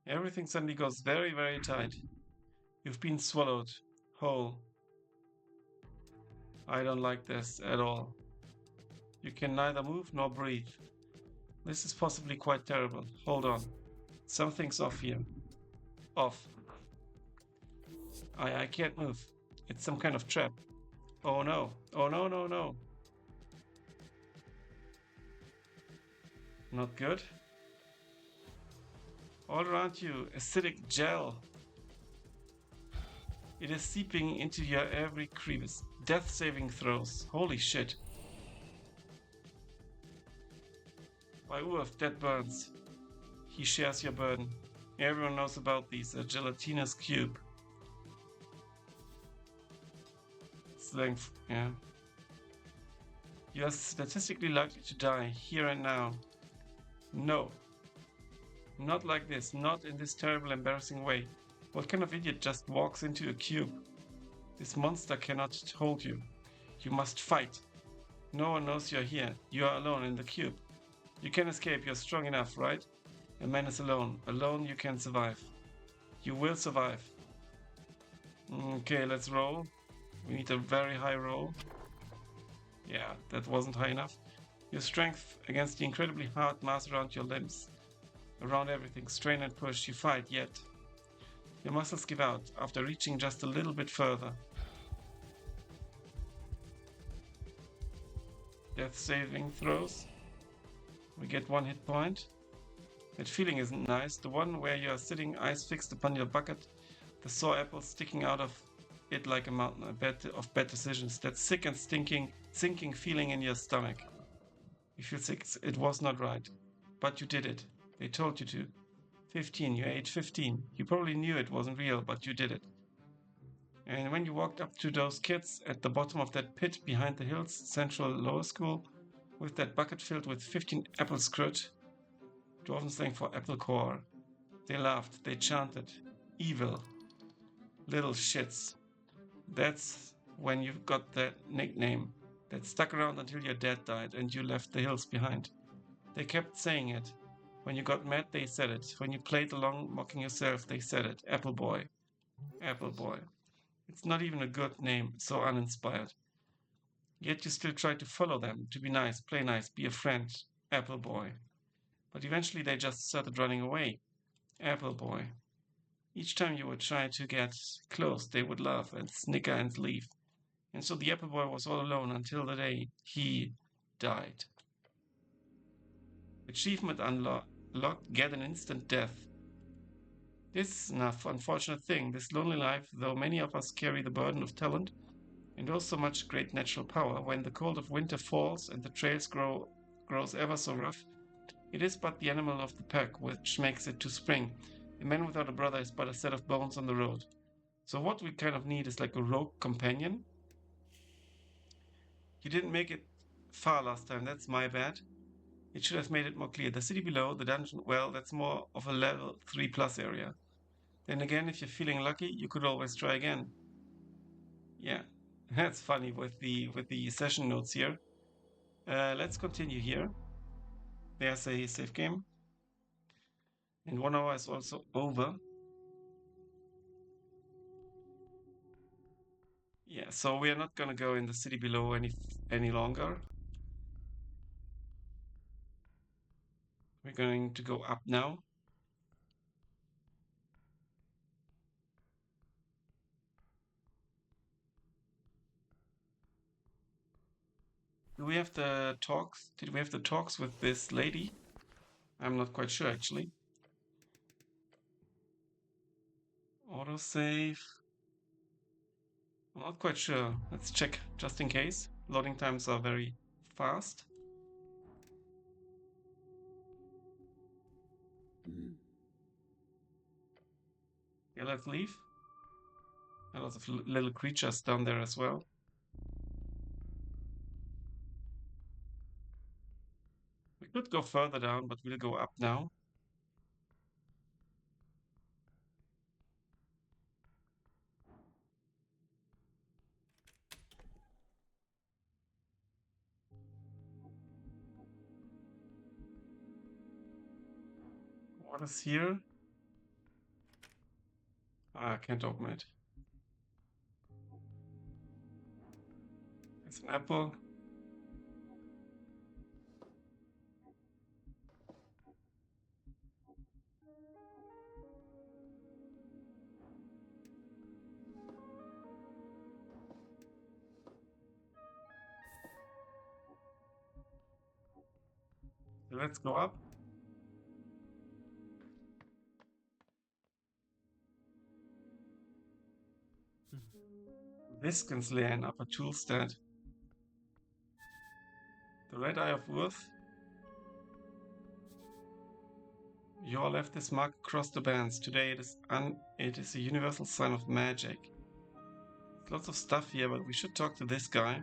Everything suddenly goes very, very tight. You've been swallowed whole. I don't like this at all. You can neither move nor breathe. This is possibly quite terrible. Hold on. Something's off here. Off. I can't move. It's some kind of trap. Oh no. Oh no, no, no. Not good. All around you, acidic gel. It is seeping into your every crevice. Death saving throws. Holy shit. By Urf, that burns. He shares your burden. Everyone knows about these. A gelatinous cube. Length, yeah. You are statistically likely to die here and now. No. Not like this. Not in this terrible, embarrassing way. What kind of idiot just walks into a cube? This monster cannot hold you. You must fight. No one knows you're here. You are alone in the cube. You can escape. You're strong enough, right? A man is alone. Alone you can survive. You will survive. Okay, let's roll. We need a very high roll. Yeah, that wasn't high enough. Your strength against the incredibly hard mass around your limbs. Around everything. Strain and push. You fight, yet your muscles give out after reaching just a little bit further. Death saving throws. We get 1 hit point. That feeling isn't nice. The one where you are sitting, eyes fixed upon your bucket, the sore apples sticking out of it like a mountain, a bed of bad decisions. That sick and sinking feeling in your stomach. You feel sick. It was not right. But you did it. They told you to. 15. You're age 15. You probably knew it wasn't real, but you did it. And when you walked up to those kids at the bottom of that pit behind the hills, Central Lower School, with that bucket filled with 15 apple scrut, Dwarven slang for apple core, they laughed, they chanted, evil, little shits. That's when you got that nickname that stuck around until your dad died and you left the hills behind. They kept saying it. When you got mad, they said it. When you played along mocking yourself, they said it. Apple boy. Apple Boy. It's not even a good name, so uninspired. Yet you still try to follow them, to be nice, play nice, be a friend. Apple Boy. But eventually they just started running away. Apple Boy. Each time you would try to get close, they would laugh and snicker and leave. And so the Apple Boy was all alone until the day he died. Achievement unlocked, get an instant death. This is an unfortunate thing, this lonely life, though many of us carry the burden of talent and also much great natural power, when the cold of winter falls and the trails grows ever so rough, it is but the animal of the pack which makes it to spring. A man without a brother is but a set of bones on the road. So what we kind of need is like a rogue companion. You didn't make it far last time, that's my bad. It should have made it more clear. The city below, the dungeon, well, that's more of a level 3 plus area. Then again, if you're feeling lucky, you could always try again. Yeah, that's funny with the session notes here. Let's continue here. There's a save game. And 1 hour is also over. Yeah, so we are not gonna go in the city below any longer. We're going to go up now. Do we have the talks? Did we have the talks with this lady? I'm not quite sure actually. Autosave. I'm not quite sure. Let's check just in case. Loading times are very fast. Yeah, let's leave. There are lots of little creatures down there as well. We could go further down, but we'll go up now. What is here? I can't open it. It's an apple. Let's go up. Viscon's lair in Upper Toolstead. The Red Eye of Worth. You all left this mark across the bands. Today it is a universal sign of magic. There's lots of stuff here, but we should talk to this guy.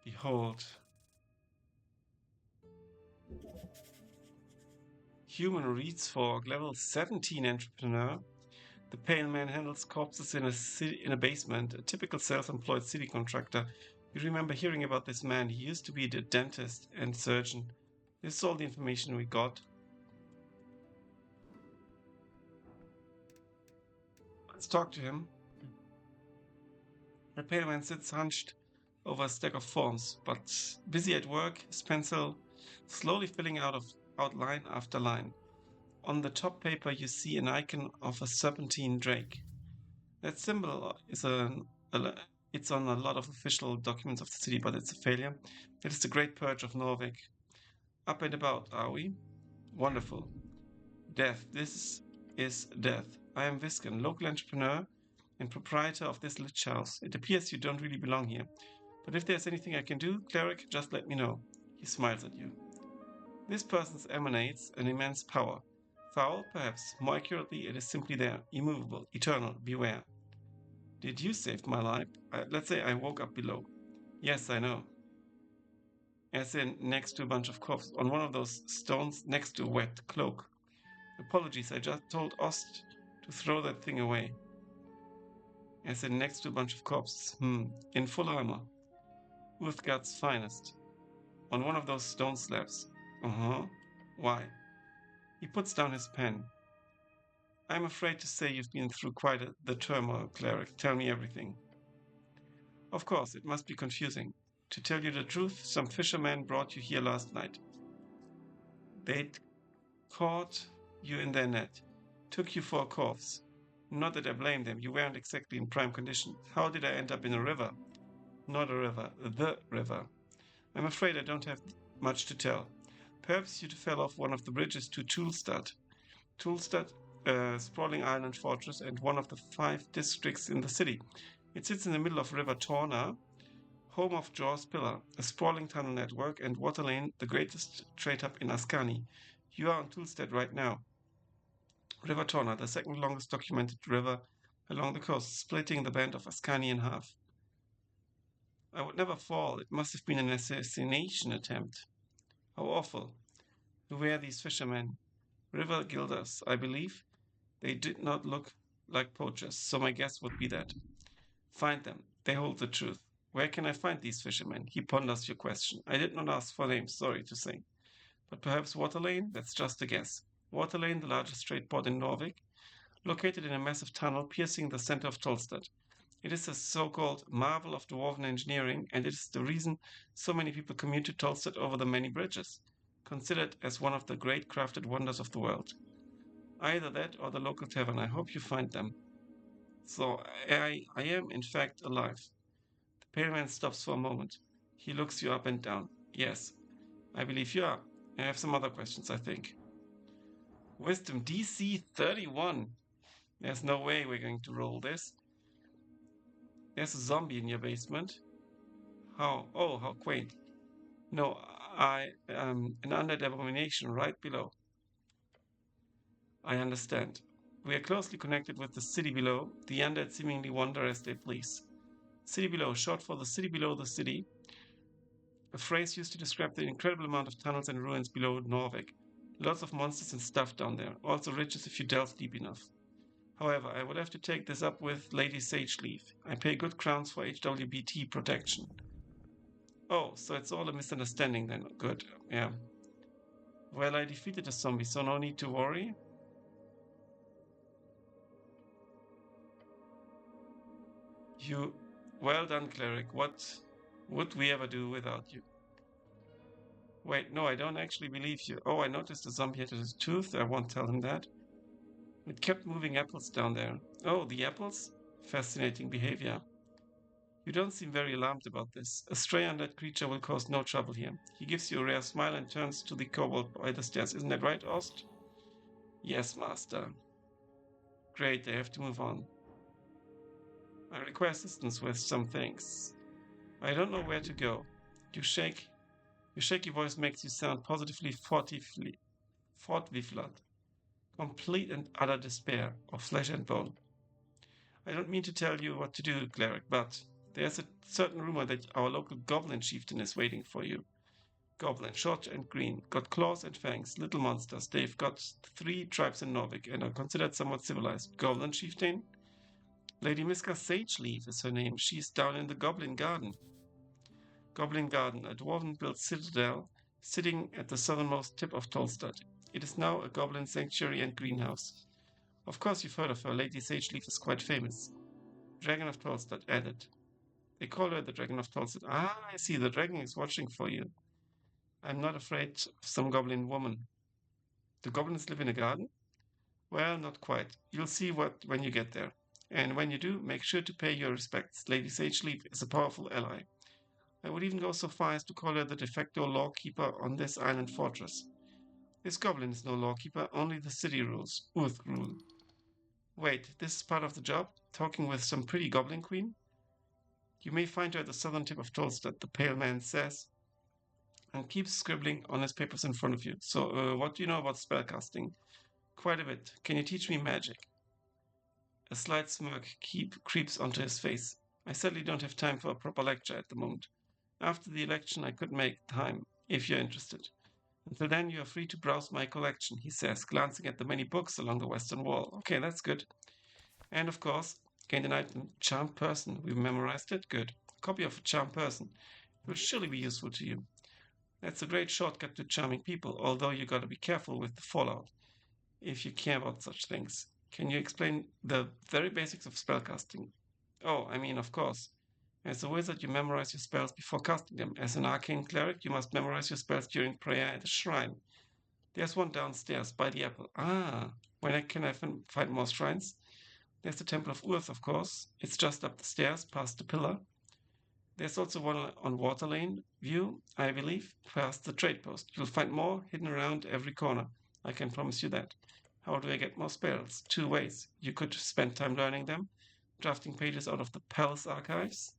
Behold. Human reads fog, level 17 entrepreneur. The pale man handles corpses in a basement, a typical self-employed city contractor. You remember hearing about this man. He used to be the dentist and surgeon. This is all the information we got. Let's talk to him. The pale man sits hunched over a stack of forms, but busy at work, his pencil slowly filling out line after line. On the top paper you see an icon of a serpentine drake. That symbol is it's on a lot of official documents of the city, but it's a failure. It is the Great Purge of Norvik. Up and about, are we? Wonderful. Death. This is Death. I am Viscon, local entrepreneur and proprietor of this lich house. It appears you don't really belong here. But if there's anything I can do, cleric, just let me know. He smiles at you. This person emanates an immense power. Foul, perhaps. More accurately, it is simply there. Immovable. Eternal. Beware. Did you save my life? Let's say I woke up below. Yes, I know. As in, next to a bunch of corpses. On one of those stones next to a wet cloak. Apologies, I just told Ost to throw that thing away. As in, next to a bunch of corpses. In full armor. Uthgard's finest. On one of those stone slabs. Why? He puts down his pen. I'm afraid to say you've been through quite the turmoil, cleric. Tell me everything. Of course, it must be confusing. To tell you the truth, some fishermen brought you here last night. They'd caught you in their net, took you for a corpse. Not that I blame them, you weren't exactly in prime condition. How did I end up in a river? Not a river, the river. I'm afraid I don't have much to tell. Perhaps you fell off one of the bridges to Tulstad. Tulstad, a sprawling island fortress and one of the 5 districts in the city. It sits in the middle of River Torna, home of Jaw's Pillar, a sprawling tunnel network, and Waterlane, the greatest trade hub in Ascani. You are on Tulstad right now. River Torna, the second longest documented river along the coast, splitting the band of Ascani in half. I would never fall. It must have been an assassination attempt. How awful. Who were these fishermen? River guilders, I believe. They did not look like poachers, so my guess would be that. Find them. They hold the truth. Where can I find these fishermen? He ponders your question. I did not ask for names, sorry to say. But perhaps Waterlane? That's just a guess. Waterlane, the largest trade port in Norway, located in a massive tunnel piercing the center of Tolstad. It is a so-called marvel of dwarven engineering, and it is the reason so many people commute to Tolstad over the many bridges, considered as one of the great crafted wonders of the world. Either that or the local tavern. I hope you find them. So I am in fact alive. The pale man stops for a moment. He looks you up and down. Yes, I believe you are. I have some other questions, I think. Wisdom DC 31. There's no way we're going to roll this. There's a zombie in your basement. How? Oh, how quaint. No, I am an undead abomination right below. I understand. We are closely connected with the city below. The undead seemingly wander as they please. City below, short for the city below the city. A phrase used to describe the incredible amount of tunnels and ruins below Norvik. Lots of monsters and stuff down there. Also riches if you delve deep enough. However, I would have to take this up with Lady Sageleaf. I pay good crowns for HWBT protection. Oh, so it's all a misunderstanding then. Good, yeah. Well, I defeated a zombie, so no need to worry. Well done, cleric. What would we ever do without you? Wait, no, I don't actually believe you. Oh, I noticed the zombie had his tooth. I won't tell him that. It kept moving apples down there. Oh, the apples? Fascinating behavior. You don't seem very alarmed about this. A stray undead creature will cause no trouble here. He gives you a rare smile and turns to the kobold by the stairs. Isn't that right, Ost? Yes, master. Great, I have to move on. I require assistance with some things. I don't know where to go. Your shaky voice makes you sound positively fortwifled. Complete and utter despair of flesh and bone. I don't mean to tell you what to do, cleric, but there's a certain rumor that our local goblin chieftain is waiting for you. Goblin, short and green, got claws and fangs, little monsters. They've got 3 tribes in Norvik and are considered somewhat civilized. Goblin chieftain? Lady Miska Sageleaf is her name. She's down in the Goblin Garden. Goblin Garden, a dwarven-built citadel sitting at the southernmost tip of Tolstad. It is now a goblin sanctuary and greenhouse. Of course you've heard of her. Lady Sageleaf is quite famous. Dragon of Tolstad added. They call her the Dragon of Tolstad. Ah, I see. The dragon is watching for you. I'm not afraid of some goblin woman. Do goblins live in a garden? Well, not quite. You'll see when you get there. And when you do, make sure to pay your respects. Lady Sageleaf is a powerful ally. I would even go so far as to call her the de facto lawkeeper on this island fortress. This goblin is no lawkeeper, only the city rules. Uth rule. Wait, this is part of the job? Talking with some pretty goblin queen? You may find her at the southern tip of Tolstad, the pale man says, and keeps scribbling on his papers in front of you. So, what do you know about spellcasting? Quite a bit. Can you teach me magic? A slight smirk creeps onto his face. I sadly don't have time for a proper lecture at the moment. After the election, I could make time, if you're interested. Until then, you are free to browse my collection, he says, glancing at the many books along the western wall. Okay, that's good. And of course, gained an item, Charmed Person. We've memorized it. Good. A copy of a Charmed Person. It will surely be useful to you. That's a great shortcut to charming people, although you gotta be careful with the fallout, if you care about such things. Can you explain the very basics of spellcasting? Oh, I mean, of course. As a wizard, you memorize your spells before casting them. As an arcane cleric, you must memorize your spells during prayer at the shrine. There's one downstairs by the apple. Ah, when can I find more shrines? There's the Temple of Urth, of course. It's just up the stairs, past the pillar. There's also one on Water Lane View, I believe, past the trade post. You'll find more hidden around every corner. I can promise you that. How do I get more spells? 2 ways. You could spend time learning them, drafting pages out of the palace archives.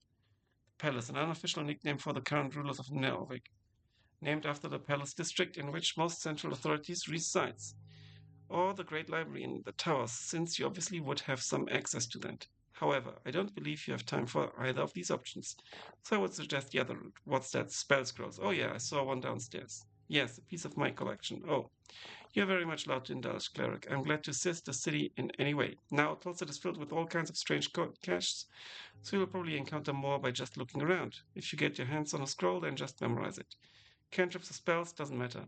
Palace, an unofficial nickname for the current rulers of Norvik, named after the palace district in which most central authorities resides. Or the Great Library in the towers, since you obviously would have some access to that. However, I don't believe you have time for either of these options, so I would suggest the other route. What's that? Spell scrolls. Oh yeah, I saw one downstairs. Yes, a piece of my collection. Oh, you're very much allowed to indulge, cleric. I'm glad to assist the city in any way. Now, Tulsa is filled with all kinds of strange caches, so you'll probably encounter more by just looking around. If you get your hands on a scroll, then just memorize it. Cantrips or spells, doesn't matter.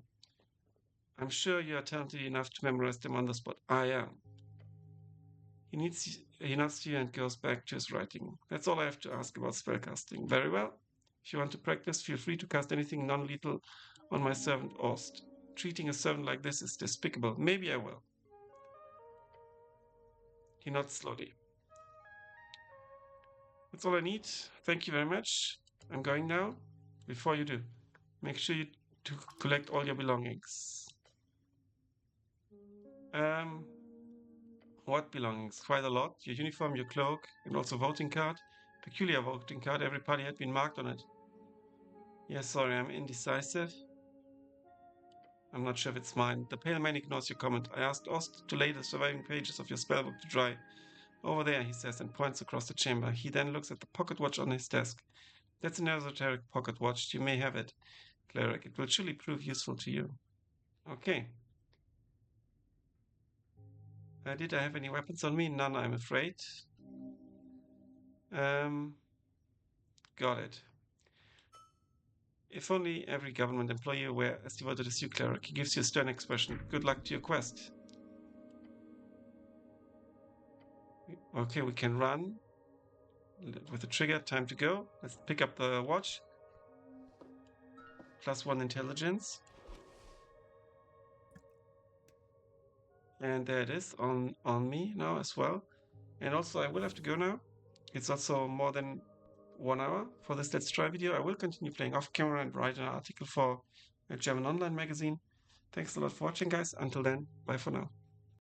I'm sure you are talented enough to memorize them on the spot. I am. He nods to you and goes back to his writing. That's all I have to ask about spellcasting. Very well. If you want to practice, feel free to cast anything non-lethal on my servant Orst. Treating a servant like this is despicable. Maybe I will. He nods slowly. That's all I need. Thank you very much. I'm going now. Before you do, make sure you to collect all your belongings. What belongings? Quite a lot. Your uniform, your cloak, and also voting card. Peculiar voting card. Every party had been marked on it. Yeah, sorry, I'm indecisive. I'm not sure if it's mine. The pale man ignores your comment. I asked Ost to lay the surviving pages of your spellbook to dry. Over there, he says, and points across the chamber. He then looks at the pocket watch on his desk. That's an esoteric pocket watch. You may have it, cleric. It will surely prove useful to you. Okay. Did I have any weapons on me? None, I'm afraid. Got it. If only every government employee were as devoted as you, cleric. He gives you a stern expression. Good luck to your quest. Okay, we can run. With the trigger, time to go. Let's pick up the watch. +1 intelligence. And there it is on me now as well. And also I will have to go now. It's also more than 1 hour for this Let's Try video. I will continue playing off camera and write an article for a German online magazine. Thanks a lot for watching, guys. Until then, bye for now.